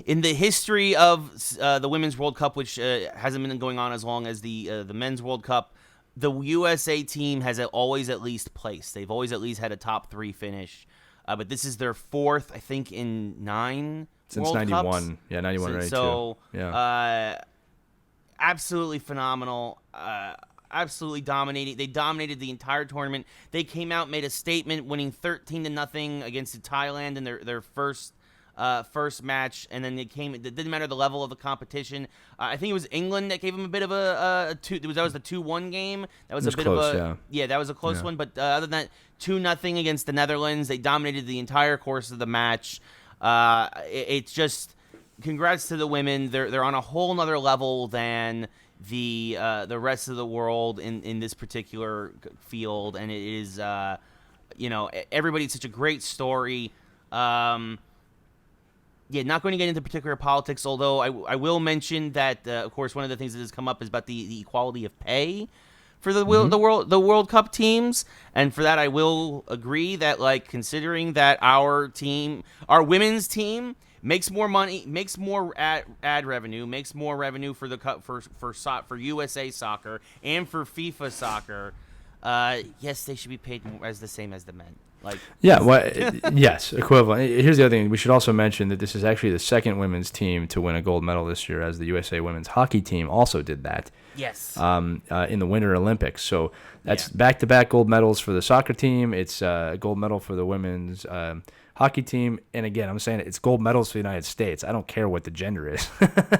in the history of the Women's World Cup, which hasn't been going on as long as the Men's World Cup, the USA team has always at least placed. They've always at least had a top 3 finish. But this is their 4th, I think, in 9 since World 91. Cups. Yeah, 91 right so, too. Yeah. Absolutely phenomenal. Absolutely dominating. They dominated the entire tournament. They came out, made a statement, winning 13-0 against Thailand in their first match, and then it didn't matter the level of the competition. I think it was England that gave them a bit of that was the 2-1 game. That was a bit close, of that was a close one. But other than that, 2-0 against the Netherlands. They dominated the entire course of the match. It's just congrats to the women. They're on a whole nother level than the rest of the world in this particular field, and it is everybody's such a great story. Not going to get into particular politics, although I will mention that of course one of the things that has come up is about the equality of pay for the World Cup teams, and for that I will agree that, like, considering that our women's team makes more money, makes more ad revenue, makes more revenue for the cup for USA Soccer and for FIFA Soccer. Yes, they should be paid the same as the men. Yes, equivalent. Here's the other thing. We should also mention that this is actually the second women's team to win a gold medal this year, as the USA women's hockey team also did that. Yes. In the Winter Olympics. So that's back-to-back gold medals for the soccer team. It's a gold medal for the women's hockey team. And again, I'm saying it's gold medals for the United States. I don't care what the gender is.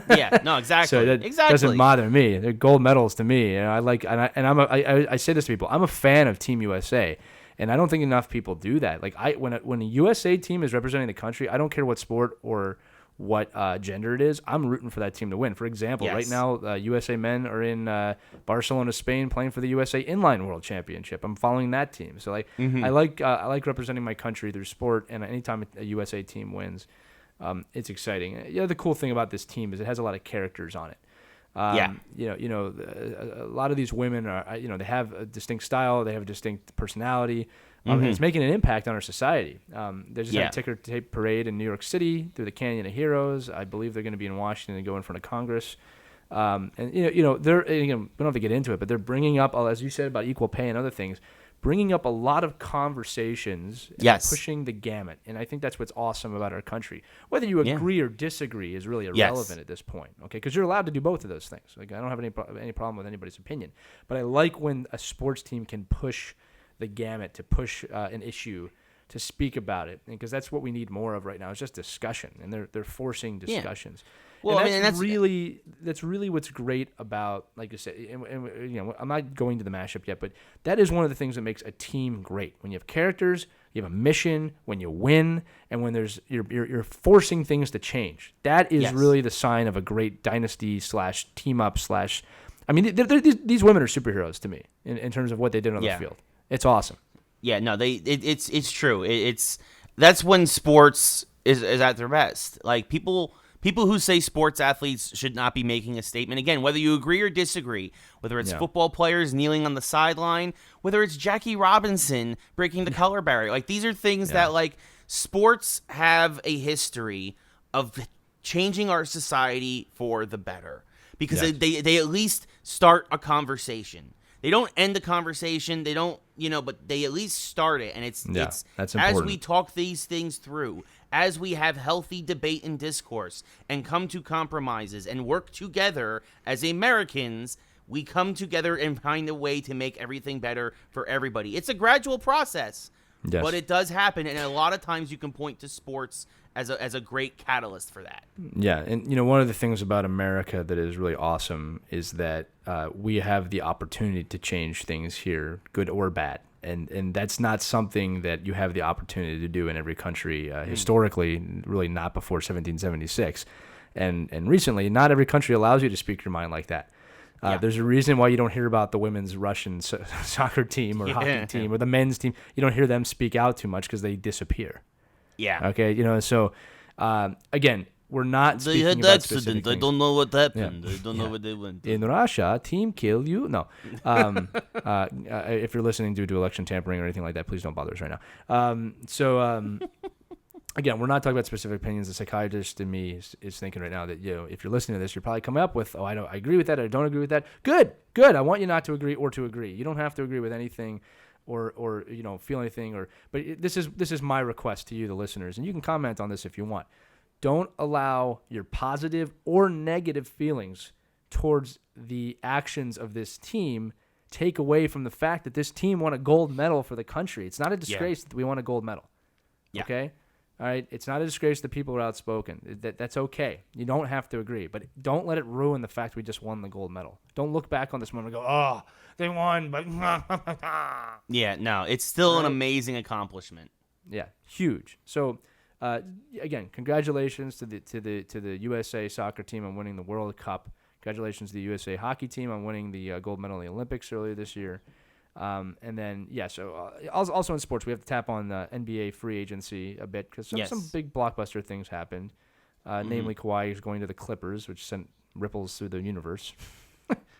Exactly. So that doesn't bother me. They're gold medals to me. I say this to people. I'm a fan of Team USA. And I don't think enough people do that. Like when a USA team is representing the country, I don't care what sport or what gender it is, I'm rooting for that team to win. For example, right now, USA men are in Barcelona, Spain, playing for the USA Inline World Championship. I'm following that team. So like, I like representing my country through sport, and anytime a USA team wins, it's exciting. The cool thing about this team is it has a lot of characters on it. A lot of these women are, they have a distinct style, they have a distinct personality. And it's making an impact on our society. They just had a ticker tape parade in New York City through the Canyon of Heroes. I believe they're going to be in Washington and go in front of Congress. They're we don't have to get into it, but they're bringing up, as you said about equal pay and other things, bringing up a lot of conversations and pushing the gamut. And I think that's what's awesome about our country. Whether you agree or disagree is really irrelevant at this point, okay? Because you're allowed to do both of those things. Like, I don't have any problem with anybody's opinion. But I like when a sports team can push the gamut, to push an issue, to speak about it, because that's what we need more of right now. It's just discussion, and they're forcing discussions. Well, and that's really what's great about, like I said, and I'm not going to the mashup yet, but that is one of the things that makes a team great. When you have characters, you have a mission, when you win, and when you're forcing things to change. That is really the sign of a great dynasty / team up / I mean, these women are superheroes to me in terms of what they did on the field. It's awesome. Yeah, no, it's true. That's when sports is at their best. Like, people who say sports athletes should not be making a statement, again, whether you agree or disagree, whether it's football players kneeling on the sideline, whether it's Jackie Robinson breaking the color barrier, like, these are things that, like, sports have a history of changing our society for the better, because they at least start a conversation. They don't end the conversation. They don't, but they at least start it. And it's that's important. As we talk these things through, as we have healthy debate and discourse and come to compromises and work together as Americans, we come together and find a way to make everything better for everybody. It's a gradual process, but it does happen. And a lot of times you can point to sports as a great catalyst for that. Yeah, and one of the things about America that is really awesome is that we have the opportunity to change things here, good or bad. And that's not something that you have the opportunity to do in every country historically, really not before 1776. And recently, not every country allows you to speak your mind like that. There's a reason why you don't hear about the women's Russian soccer team or hockey team or the men's team. You don't hear them speak out too much because they disappear. Yeah. Okay. So again, we're not. They had about accident. I don't know what happened. I don't know what they went through. In Russia, team kill you. No. If you're listening due to election tampering or anything like that, please don't bother us right now. Again, we're not talking about specific opinions. The psychiatrist in me is thinking right now that if you're listening to this, you're probably coming up with, I agree with that. I don't agree with that. Good. I want you not to agree or to agree. You don't have to agree with anything. Or feel anything, but this is my request to you, the listeners, and you can comment on this if you want. Don't allow your positive or negative feelings towards the actions of this team take away from the fact that this team won a gold medal for the country. It's not a disgrace that we won a gold medal. Yeah. Okay? All right? It's not a disgrace that people are outspoken. That's okay. You don't have to agree, but don't let it ruin the fact we just won the gold medal. Don't look back on this moment and go, oh, they won, but yeah, no, it's still an amazing accomplishment. Yeah, huge. So, again, congratulations to the USA soccer team on winning the World Cup. Congratulations to the USA hockey team on winning the gold medal in the Olympics earlier this year. And then, also in sports, we have to tap on NBA free agency a bit because some big blockbuster things happened. Namely, Kawhi is going to the Clippers, which sent ripples through the universe.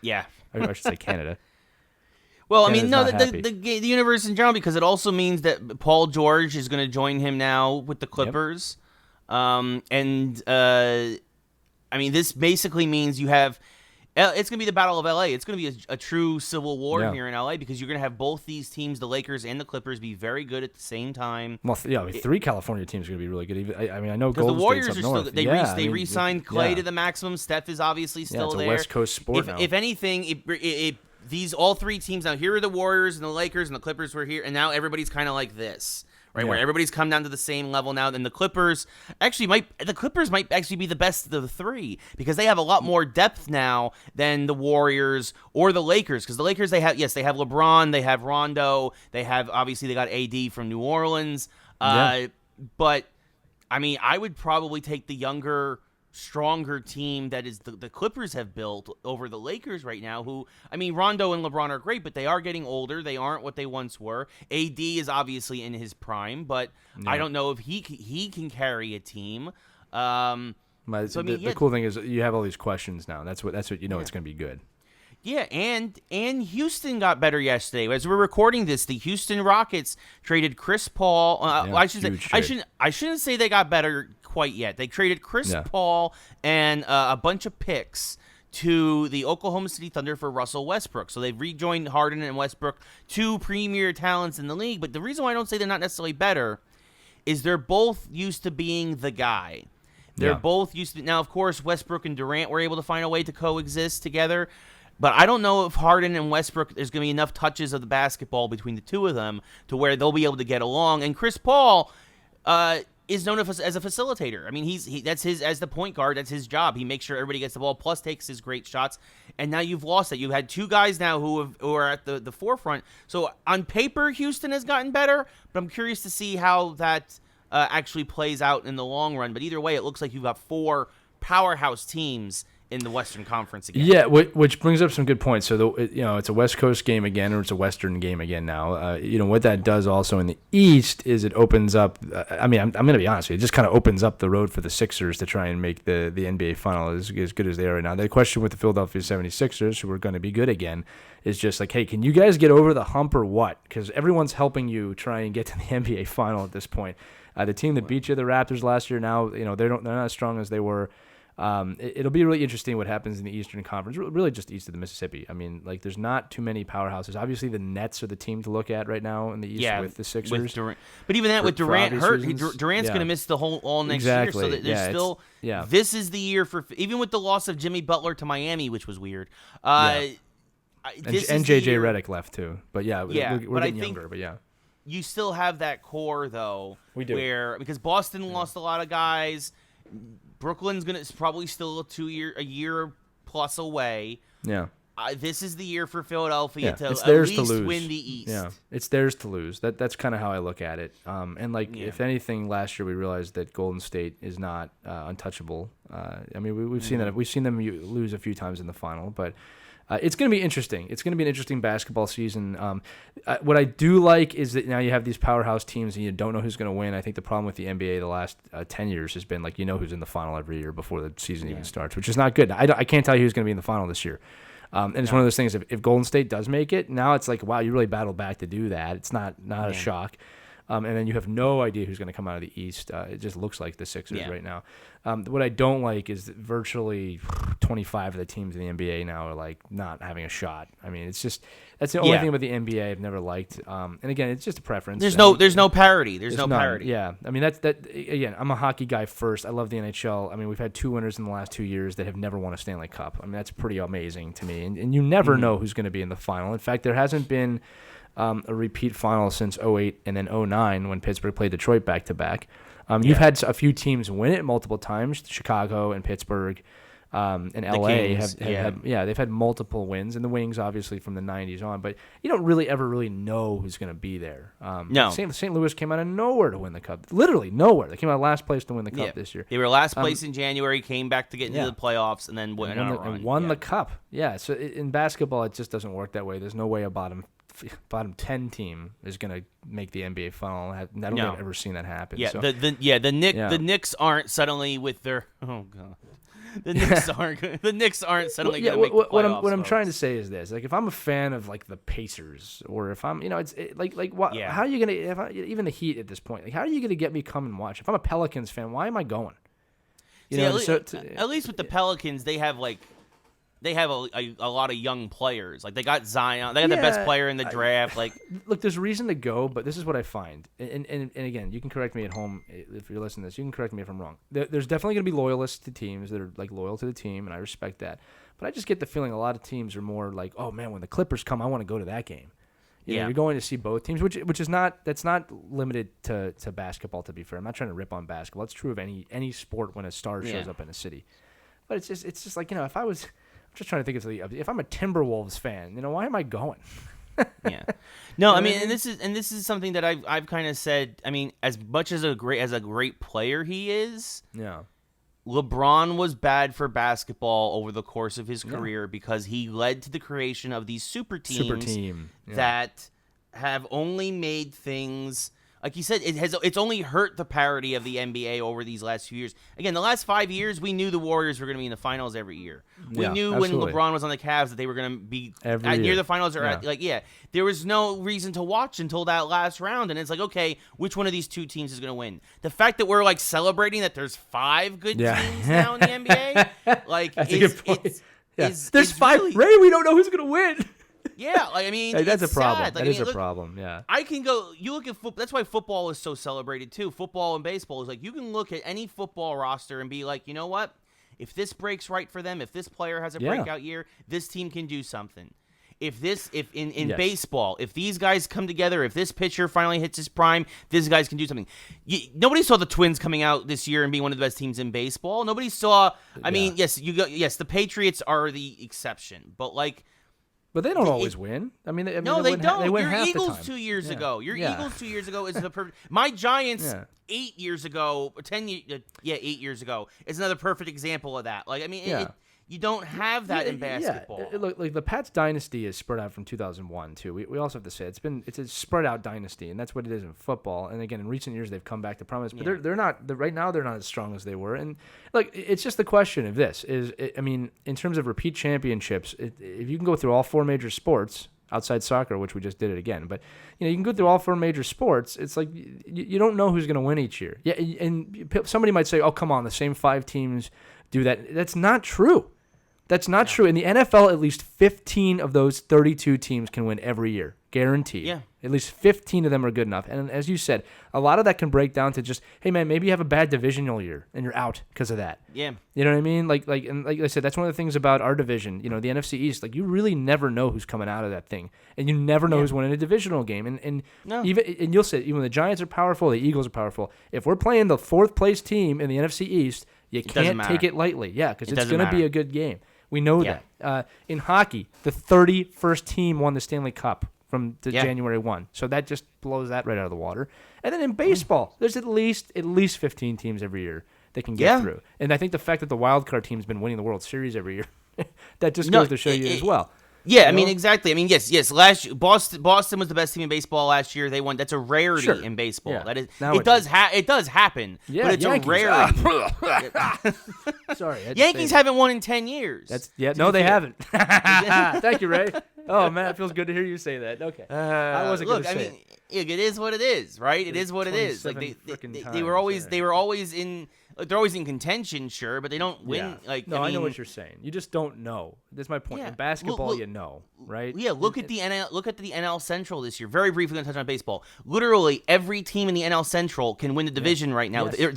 Yeah. Or I should say Canada. Well, Canada's the universe in general, because it also means that Paul George is going to join him now with the Clippers. Yep. This basically means you have it's going to be the Battle of LA. It's going to be a true civil war here in LA, because you're going to have both these teams, the Lakers and the Clippers, be very good at the same time. Well, three California teams are going to be really good. I know because the Warriors State's are up still north. They re-signed Clay to the maximum. Steph is obviously still there. It's a West Coast sport now. If anything, these all three teams now, here are the Warriors and the Lakers and the Clippers were here, and now everybody's kind of like this, right? Where everybody's come down to the same level now. Then the Clippers might actually be the best of the three, because they have a lot more depth now than the Warriors or the Lakers. Because the Lakers, they have LeBron, they have Rondo, they got AD from New Orleans, but I mean, I would probably take the younger, stronger team that is the Clippers have built over the Lakers right now, who, I mean, Rondo and LeBron are great, but they are getting older. They aren't what they once were. AD is obviously in his prime, but I don't know if he can carry a team. The cool thing is you have all these questions now. That's what it's going to be good. Yeah, and Houston got better yesterday. As we're recording this, the Houston Rockets traded Chris Paul. I shouldn't say they got better quite yet. They traded Chris Paul and a bunch of picks to the Oklahoma City Thunder for Russell Westbrook. So they've rejoined Harden and Westbrook, two premier talents in the league. But the reason why I don't say they're not necessarily better is they're both used to being the guy. They're both used to. Now, of course, Westbrook and Durant were able to find a way to coexist together. But I don't know if Harden and Westbrook, there's going to be enough touches of the basketball between the two of them to where they'll be able to get along. And Chris Paul is known as a facilitator. I mean, that's his, as the point guard, that's his job. He makes sure everybody gets the ball, plus takes his great shots. And now you've lost that. You've had two guys now who are at the forefront. So on paper, Houston has gotten better, but I'm curious to see how that actually plays out in the long run. But either way, it looks like you've got four powerhouse teams in the Western Conference again. Yeah, which brings up some good points. So it's a West Coast game again, or it's a Western game again now. What that does also in the East is it opens up. I'm going to be honest with you, it just kind of opens up the road for the Sixers to try and make the NBA final as good as they are right now. The question with the Philadelphia 76ers, who are going to be good again, is just like, hey, can you guys get over the hump or what? Because everyone's helping you try and get to the NBA final at this point. The team that beat you, the Raptors last year, now they're not as strong as they were. It'll be really interesting what happens in the Eastern Conference, really just east of the Mississippi. I mean, like, there's not too many powerhouses. Obviously, the Nets are the team to look at right now in the East with the Sixers. With Durant. But even that, with Durant hurt, Durant's going to miss the all next year. So there's still this is the year for, even with the loss of Jimmy Butler to Miami, which was weird. And JJ Redick left too. But we're getting younger. But you still have that core though. We do. Because Boston lost a lot of guys. Brooklyn's probably still a year plus away. Yeah. This is the year for Philadelphia to at least to win the East. Yeah, it's theirs to lose. That's kind of how I look at it. If anything, last year we realized that Golden State is not untouchable. I mean, we've seen that. We've seen them lose a few times in the final, but it's going to be interesting. It's going to be an interesting basketball season. What I do like is that now you have these powerhouse teams and you don't know who's going to win. I think the problem with the NBA the last 10 years has been, like, who's in the final every year before the season even starts, which is not good. I can't tell you who's going to be in the final this year. And it's one of those things, if Golden State does make it, now it's like, wow, you really battled back to do that. It's not a shock. And then you have no idea who's going to come out of the East. It just looks like the Sixers right now. What I don't like is that virtually 25 of the teams in the NBA now are like not having a shot. I mean, it's just that's the only thing about the NBA I've never liked. And again, it's just a preference. There's no parity. There's no parity. Yeah, I mean that again. I'm a hockey guy first. I love the NHL. I mean, we've had two winners in the last 2 years that have never won a Stanley Cup. I mean, that's pretty amazing to me. And you never know who's going to be in the final. In fact, there hasn't been a repeat final since 2008 and then 2009 when Pittsburgh played Detroit back-to-back. You've had a few teams win it multiple times. Chicago and Pittsburgh and LA they've had multiple wins, and the Wings obviously from the 90s on, but you don't really ever know who's going to be there. No. St. Louis came out of nowhere to win the Cup. Literally nowhere. They came out of last place to win the Cup this year. They were last place in January, came back to get into the playoffs, and then won the Cup. Yeah, so in basketball, it just doesn't work that way. There's no way a bottom 10 team is going to make the NBA final. I don't think I've ever seen that happen. Yeah, so, the Knicks aren't suddenly with their the Knicks aren't suddenly going to make the playoffs. What I'm trying to say is this: like, if I'm a fan of like the Pacers, or if I'm how are you going to even the Heat at this point? Like, how are you going to get me come and watch? If I'm a Pelicans fan, why am I going? At least with the Pelicans, they have a lot of young players. Like, they got Zion. They got the best player in the draft. Look, there's reason to go, but this is what I find. And again, you can correct me at home if you're listening to this. You can correct me if I'm wrong. There's definitely going to be loyalists to teams that are like loyal to the team, and I respect that. But I just get the feeling a lot of teams are more like, oh man, when the Clippers come, I want to go to that game. You're going to see both teams, which is not limited to basketball. To be fair, I'm not trying to rip on basketball. It's true of any sport when a star shows up in a city. But it's just like, if I was. I'm just trying to think if I'm a Timberwolves fan, why am I going? Yeah. No, I mean, and this is something that I've kind of said. I mean, as much as a great player he is, Yeah. LeBron was bad for basketball over the course of his career because he led to the creation of these super teams that have only made things. Like you said, it's only hurt the parity of the NBA over these last few years. Again, the last 5 years, we knew the Warriors were going to be in the finals every year. We knew absolutely. when LeBron was on the Cavs that they were going to be Every year. near the finals. Or there was no reason to watch until that last round. And it's like, okay, which one of these two teams is going to win? The fact that we're like celebrating that there's 5 good teams now in the NBA, like, That's a good point. There's 5. Really, Ray, we don't know who's going to win. Yeah, like, I mean, that's a problem. Sad. Like, That is a problem. Yeah, I can go. You look at football. That's why football is so celebrated too. Football and baseball is like you can look at any football roster and be like, you know what? If this breaks right for them, if this player has a breakout year, this team can do something. If baseball, if these guys come together, if this pitcher finally hits his prime, these guys can do something. Nobody saw the Twins coming out this year and being one of the best teams in baseball. Nobody saw. I mean, yes, the Patriots are the exception, but like. But they don't always win. I mean, no, they don't. They win Your half Eagles the time. 2 years ago. Your Eagles 2 years ago is the perfect. My Giants 8 years ago, 8 years ago is another perfect example of that. Like, I mean, you don't have that in basketball. Look, like the Pats dynasty is spread out from 2001 too. We also have to say it's a spread out dynasty, and that's what it is in football. And again, in recent years they've come back to promise, but they're not. Right now they're not as strong as they were. And like it's just the question of this is, I mean, in terms of repeat championships, if you can go through all 4 major sports outside soccer, which we just did it again, but you can go through all 4 major sports. It's like you don't know who's going to win each year. Yeah, and somebody might say, "Oh, come on, the same 5 teams do that." That's not true. That's not true. In the NFL, at least 15 of those 32 teams can win every year. Guaranteed. Yeah. At least 15 of them are good enough. And as you said, a lot of that can break down to just, hey, man, maybe you have a bad divisional year and you're out because of that. Yeah. You know what I mean? Like I said, that's one of the things about our division. The NFC East, like you really never know who's coming out of that thing. And you never know who's winning a divisional game. And you'll say, even the Giants are powerful, the Eagles are powerful. If we're playing the 4th place team in the NFC East, you can't take it lightly. Yeah, because it's going to be a good game. We know that. In hockey, the 31st team won the Stanley Cup from January 1. So that just blows that right out of the water. And then in baseball, there's at least 15 teams every year that can get through. And I think the fact that the wild card team's been winning the World Series every year, that just goes to show you as well. Yeah, I mean, exactly. I mean, yes. Last year, Boston was the best team in baseball last year. They won. That's a rarity in baseball. Yeah. That is, it it does happen. Yeah, but it's Yankees. a rarity. Sorry, Yankees haven't won in 10 years. No, they haven't. Thank you, Ray. Oh man, it feels good to hear you say that. Okay, I wasn't going to say it is what it is, right? It is what it is. Like they were always in. They're always in contention, sure, but they don't win. I know what you're saying. You just don't know. That's my point. In basketball, you know, right? Yeah, look at the NL Central this year. Very briefly, going to touch on baseball. Literally, every team in the NL Central can win the division right now. Yes.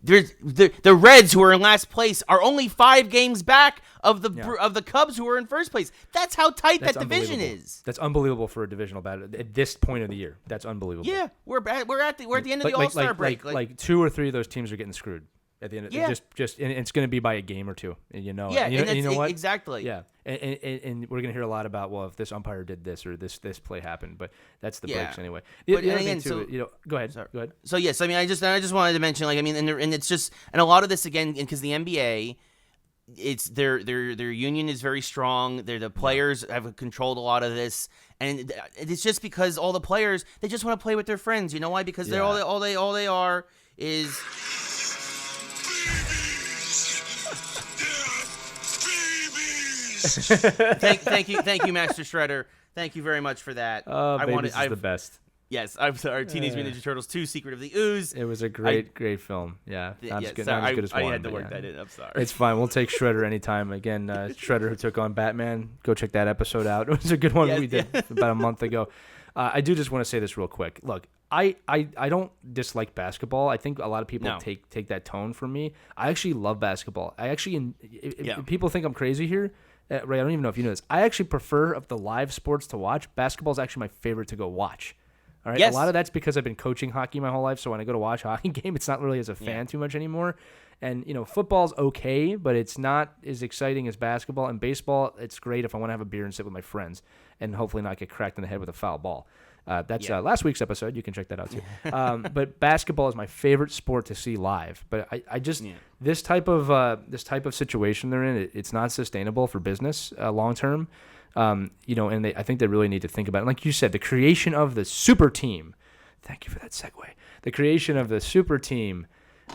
The Reds, who are in last place, are only 5 games back of the Cubs, who are in first place. That's how tight that division is. That's unbelievable for a divisional battle at this point of the year. That's unbelievable. Yeah, we're at the end of the All-Star break. Like 2 or 3 of those teams are getting screwed. At the end, and it's going to be by a game or 2, and you know. Yeah, and you know what? Exactly. Yeah, and we're going to hear a lot about if this umpire did this or this play happened, but that's the breaks anyway. Go ahead. Sorry. Go ahead. So yes, I mean, I just wanted to mention, like, I mean, and it's just, and a lot of this again because the NBA, it's their union is very strong. The players have controlled a lot of this, and it's just because all the players, they just want to play with their friends. You know why? Because they're all they are is. Thank you, Master Shredder. Thank you very much for that. Babies is the best. Yes, I'm sorry. Teenage Mutant Ninja Turtles 2: Secret of the Ooze. It was a great film. Yeah, not as good as one. I had to work that in. I'm sorry. It's fine. We'll take Shredder anytime. Again, Shredder who took on Batman. Go check that episode out. It was a good one we did about a month ago. I do just want to say this real quick. Look, I don't dislike basketball. I think a lot of people take that tone from me. I actually love basketball. People think I'm crazy here. Ray, I don't even know if you know this. I actually prefer of the live sports to watch. Basketball is actually my favorite to go watch. All right. Yes. A lot of that's because I've been coaching hockey my whole life. So when I go to watch a hockey game, it's not really as a fan too much anymore. And, football's okay, but it's not as exciting as basketball. And baseball, it's great if I want to have a beer and sit with my friends and hopefully not get cracked in the head with a foul ball. That's last week's episode. You can check that out too. But basketball is my favorite sport to see live. But I just this type of situation they're in, it's not sustainable for business long term. And I think they really need to think about it. Like you said, the creation of the super team. Thank you for that segue. The creation of the super team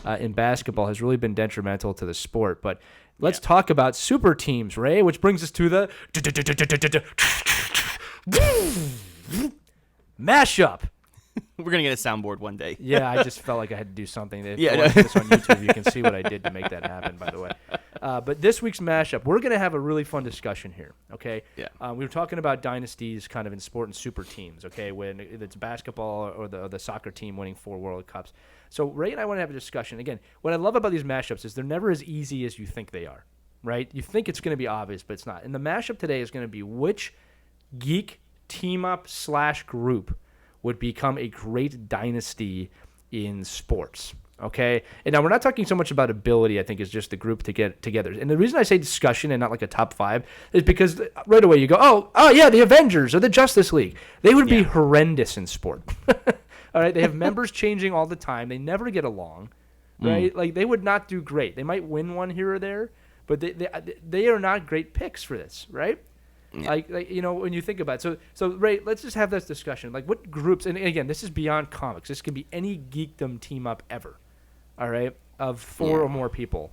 in basketball has really been detrimental to the sport. But let's talk about super teams, Ray, which brings us to the mashup. We're going to get a soundboard one day. Yeah, I just felt like I had to do something. If you watch this on YouTube, you can see what I did to make that happen, by the way. But this week's mashup, we're going to have a really fun discussion here, okay? Yeah. We were talking about dynasties kind of in sport and super teams, okay, when it's basketball or the soccer team winning 4 World Cups. So Ray and I want to have a discussion. Again, what I love about these mashups is they're never as easy as you think they are, right? You think it's going to be obvious, but it's not. And the mashup today is going to be which geek team-up / group would become a great dynasty in sports, okay? And now we're not talking so much about ability, I think, is just the group to get together. And the reason I say discussion and not like a top 5 is because right away you go, oh yeah, the Avengers or the Justice League. They would be horrendous in sport. All right, they have members changing all the time. They never get along, right? Like they would not do great. They might win one here or there, but they are not great picks for this, right? Yeah. Like when you think about it. So Ray, let's just have this discussion. Like what groups, and again, this is beyond comics. This could be any geekdom team up ever, all right, of 4 or more people.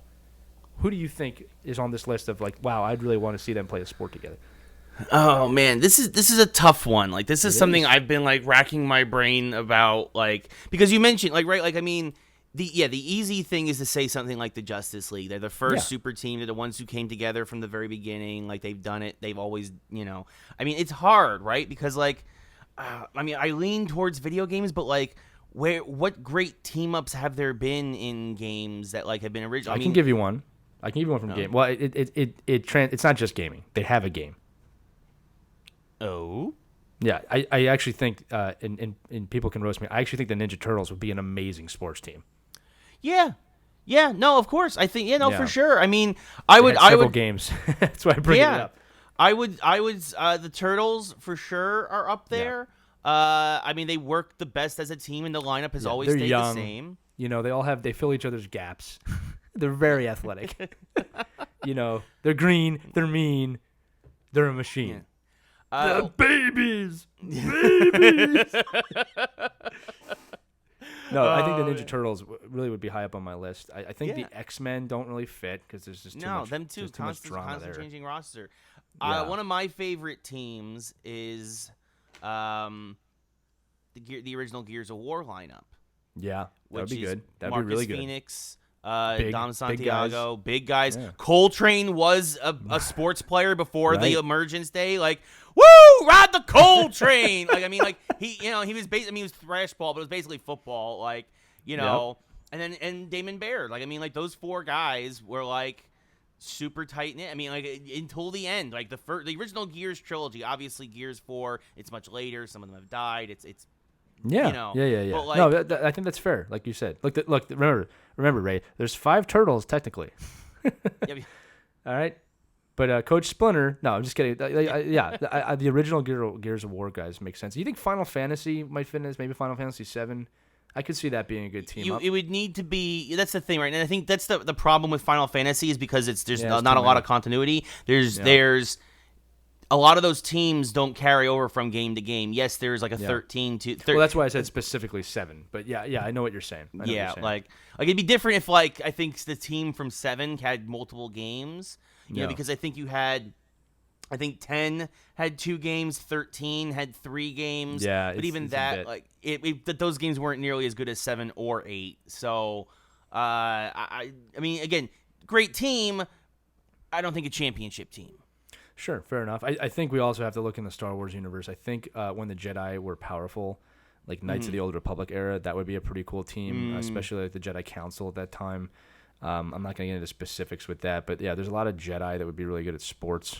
Who do you think is on this list of like, wow, I'd really want to see them play a sport together? Oh man, this is a tough one. Like this is something I've been like racking my brain about, like, because you mentioned the easy thing is to say something like the Justice League. They're the first super team. They're the ones who came together from the very beginning. Like they've done it. They've always, it's hard, right? Because I lean towards video games, but like what great team ups have there been in games that like have been original? I can give you one. From game. Well, it's not just gaming. They have a game. Oh. Yeah, I actually think, and people can roast me, I actually think the Ninja Turtles would be an amazing sports team. Yeah, no, of course. I think, for sure. I mean, I would games. That's why I bring it up. I would. The Turtles for sure are up there. Yeah. They work the best as a team, and the lineup has always stayed the same. They fill each other's gaps. They're very athletic. They're green. They're mean. They're a machine. Yeah. The babies. No, I think the Ninja Turtles really would be high up on my list. I think the X-Men don't really fit because there's just too much. Them too. Constant changing roster. One of my favorite teams is the original Gears of War lineup. Yeah, that would be good. That'd be really good. Phoenix, Dom Santiago, big guys. Yeah. Coltrane was a sports player before the Emergence Day. Like, woo, ride the Coltrane. He was basically, he was thrash ball, but it was basically football. And Damon Baird. Those 4 guys were like super tight knit. Until the end. Like the original Gears trilogy. Obviously, Gears 4. It's much later. Some of them have died. It's. Yeah. But I think that's fair. Like you said. Look. Remember, Ray. There's 5 turtles technically. All right. But Coach Splinter. No, I'm just kidding. The original Gears of War guys make sense. You think Final Fantasy might fit in this? Maybe Final Fantasy 7. I could see that being a good team up. It would need to be. That's the thing, right? And I think that's the problem with Final Fantasy is because there's not a lot of continuity. There's a lot of those teams don't carry over from game to game. Yes, there's like a 13 to 13. Well, that's why I said specifically 7. But yeah, I know what you're saying. Like it'd be different if I think the team from 7 had multiple games. Because I think 10 had 2 games, 13 had 3 games. Yeah, but even that, those games weren't nearly as good as 7 or 8. So, again, great team. I don't think a championship team. Sure, fair enough. I think we also have to look in the Star Wars universe. I think when the Jedi were powerful, like Knights of the Old Republic era, that would be a pretty cool team, especially like the Jedi Council at that time. I'm not going to get into specifics with that, but yeah, there's a lot of Jedi that would be really good at sports.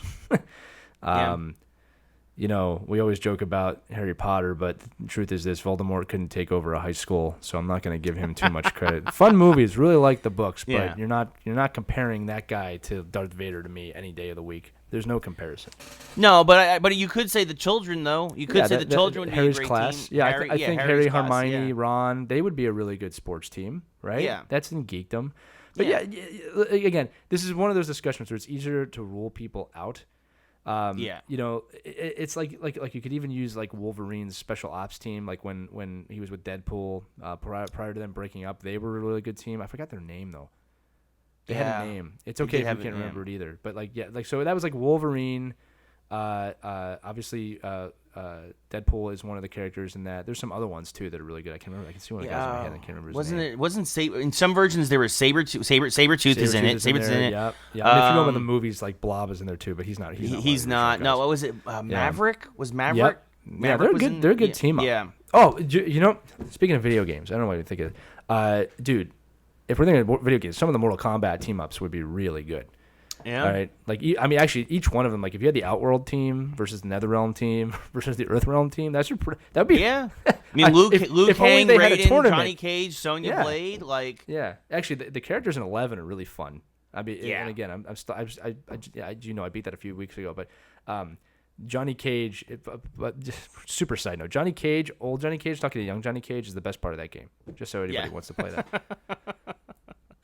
you know, we always joke about Harry Potter, but the truth is this: Voldemort couldn't take over a high school, so I'm not going to give him too much credit. Fun movies, really like the books, but you're not comparing that guy to Darth Vader to me any day of the week. There's no comparison. No, but you could say the children though. You could say the children would Harry's be a great class. team. Yeah, I think Harry, class, Hermione, Ron, they would be a really good sports team, right? Yeah, that's in geekdom. But again, this is one of those discussions where it's easier to rule people out. You know, it's like you could even use like Wolverine's special ops team, like when he was with Deadpool, prior to them breaking up, they were a really good team. I forgot their name though. They had a name. It's okay if you can't remember it either. But so that was like Wolverine. Obviously, Deadpool is one of the characters in that. There's some other ones too that are really good. I can't remember. I can see one of the guys in my head. I can't remember his name. Wasn't Saber in some versions there was Sabretooth is in it. Sabretooth's in it. Yep. Yeah. I mean, if you know in the movies, like Blob is in there too, but he's not. He's not. No, what was it? Maverick? Was Maverick? Yep. Yeah, they're good. They're a good team up. Yeah. Oh, you know, speaking of video games, I don't know what you think of it. Dude, if we're thinking of video games, some of the Mortal Kombat team ups would be really good. Yeah. All right. Like, I mean, actually, each one of them. Like, if you had the Outworld team versus the NetherRealm team versus the Earthrealm team, that'd be. Yeah. I mean, Luke Kang, Raiden, Johnny Cage, Sonya Blade, like. Yeah. Actually, the characters in 11 are really fun. I mean, yeah. And again, I beat that a few weeks ago, but Johnny Cage. But just super side note, Johnny Cage, old Johnny Cage, talking to young Johnny Cage is the best part of that game. Just so anybody wants to play that.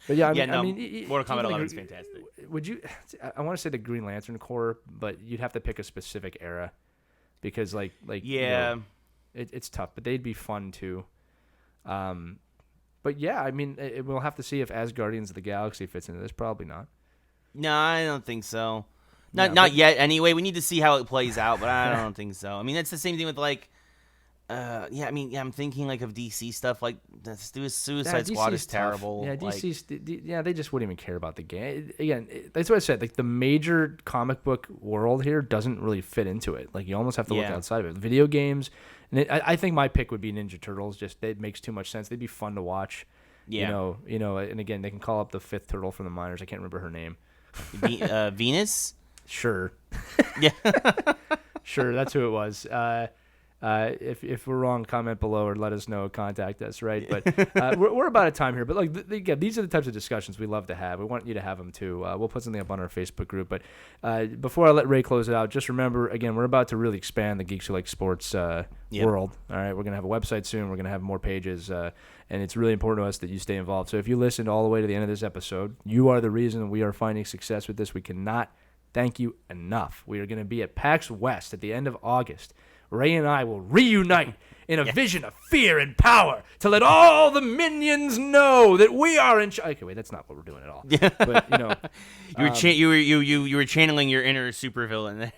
But yeah, I mean, Mortal Kombat 11 is fantastic. Would you? I want to say the Green Lantern Corps, but you'd have to pick a specific era, because like you know, it's tough. But they'd be fun too. But yeah, I mean, we'll have to see if Asgardians of the Galaxy fits into this. Probably not. No, I don't think so. Not yet. Anyway, we need to see how it plays out, but I don't think so. I mean, it's the same thing with like. I'm thinking like of DC stuff. Like the Suicide Squad is terrible. Yeah, DC's they just wouldn't even care about the game. Again, that's what I said. Like the major comic book world here doesn't really fit into it. Like you almost have to look outside of it. Video games, and I think my pick would be Ninja Turtles. Just it makes too much sense. They'd be fun to watch. Yeah, you know, and again, they can call up the fifth turtle from the miners. I can't remember her name. Venus. Sure. Yeah. Sure, that's who it was. If we're wrong, comment below or let us know. Contact us, right? But we're about out of time here. But like, again, these are the types of discussions we love to have. We want you to have them too. We'll put something up on our Facebook group. But before I let Ray close it out, just remember, again, we're about to really expand the Geeks Who Like Sports world. All right, we're gonna have a website soon. We're gonna have more pages, and it's really important to us that you stay involved. So if you listened all the way to the end of this episode, you are the reason we are finding success with this. We cannot thank you enough. We are going to be at PAX West at the end of August. Ray and I will reunite in a vision of fear and power to let all the minions know that we are in charge. Okay, wait, that's not what we're doing at all. Yeah. But, you know. You were channeling your inner supervillain there.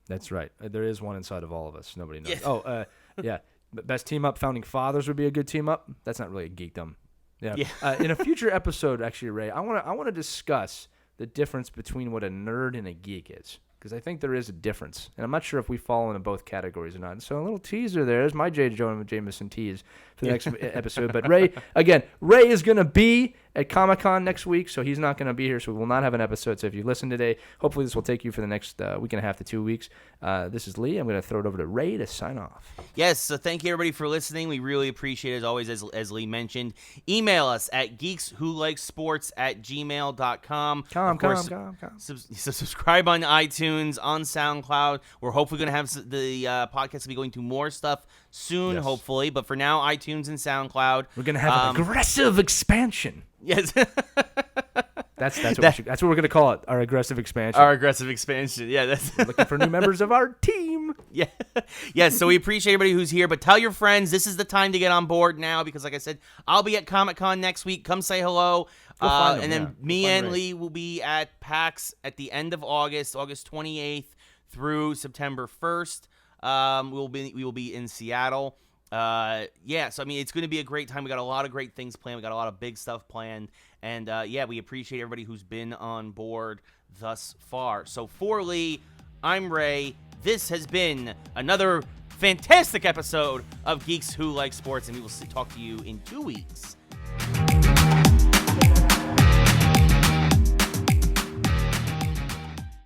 That's right. There is one inside of all of us. Nobody knows. Yeah. Yeah. Best team up, Founding Fathers would be a good team up. That's not really a geekdom. Yeah. In a future episode, actually, Ray, I want to discuss the difference between what a nerd and a geek is, because I think there is a difference, and I'm not sure if we fall into both categories or not. So a little teaser there is my J. Jonah Jameson tease for the next episode. But Ray is going to be at Comic-Con next week, so he's not going to be here, so we will not have an episode. So if you listen today, hopefully this will take you for the next week and a half to 2 weeks. This is Lee. I'm going to throw it over to Ray to sign off. Yes, so thank you, everybody, for listening. We really appreciate it, as always, as Lee mentioned. Email us at geekswholikesports@gmail.com. Subscribe on iTunes, on SoundCloud. We're hopefully going to have the podcast will be going to more stuff soon, hopefully. But for now, iTunes and SoundCloud. We're going to have an aggressive expansion. Yes. That's what we're going to call it, our aggressive expansion. Our aggressive expansion. Yeah, that's we're looking for new members of our team. Yeah. Yes, so we appreciate everybody who's here, but tell your friends this is the time to get on board now, because like I said, I'll be at Comic-Con next week. Come say hello. And then me and Lee will be at PAX at the end of August 28th through September 1st. We will be in Seattle. So I mean, it's going to be a great time. We got a lot of great things planned. We got a lot of big stuff planned, and we appreciate everybody who's been on board thus far. So for Lee, I'm Ray. This has been another fantastic episode of Geeks Who Like Sports, and we will talk to you in 2 weeks.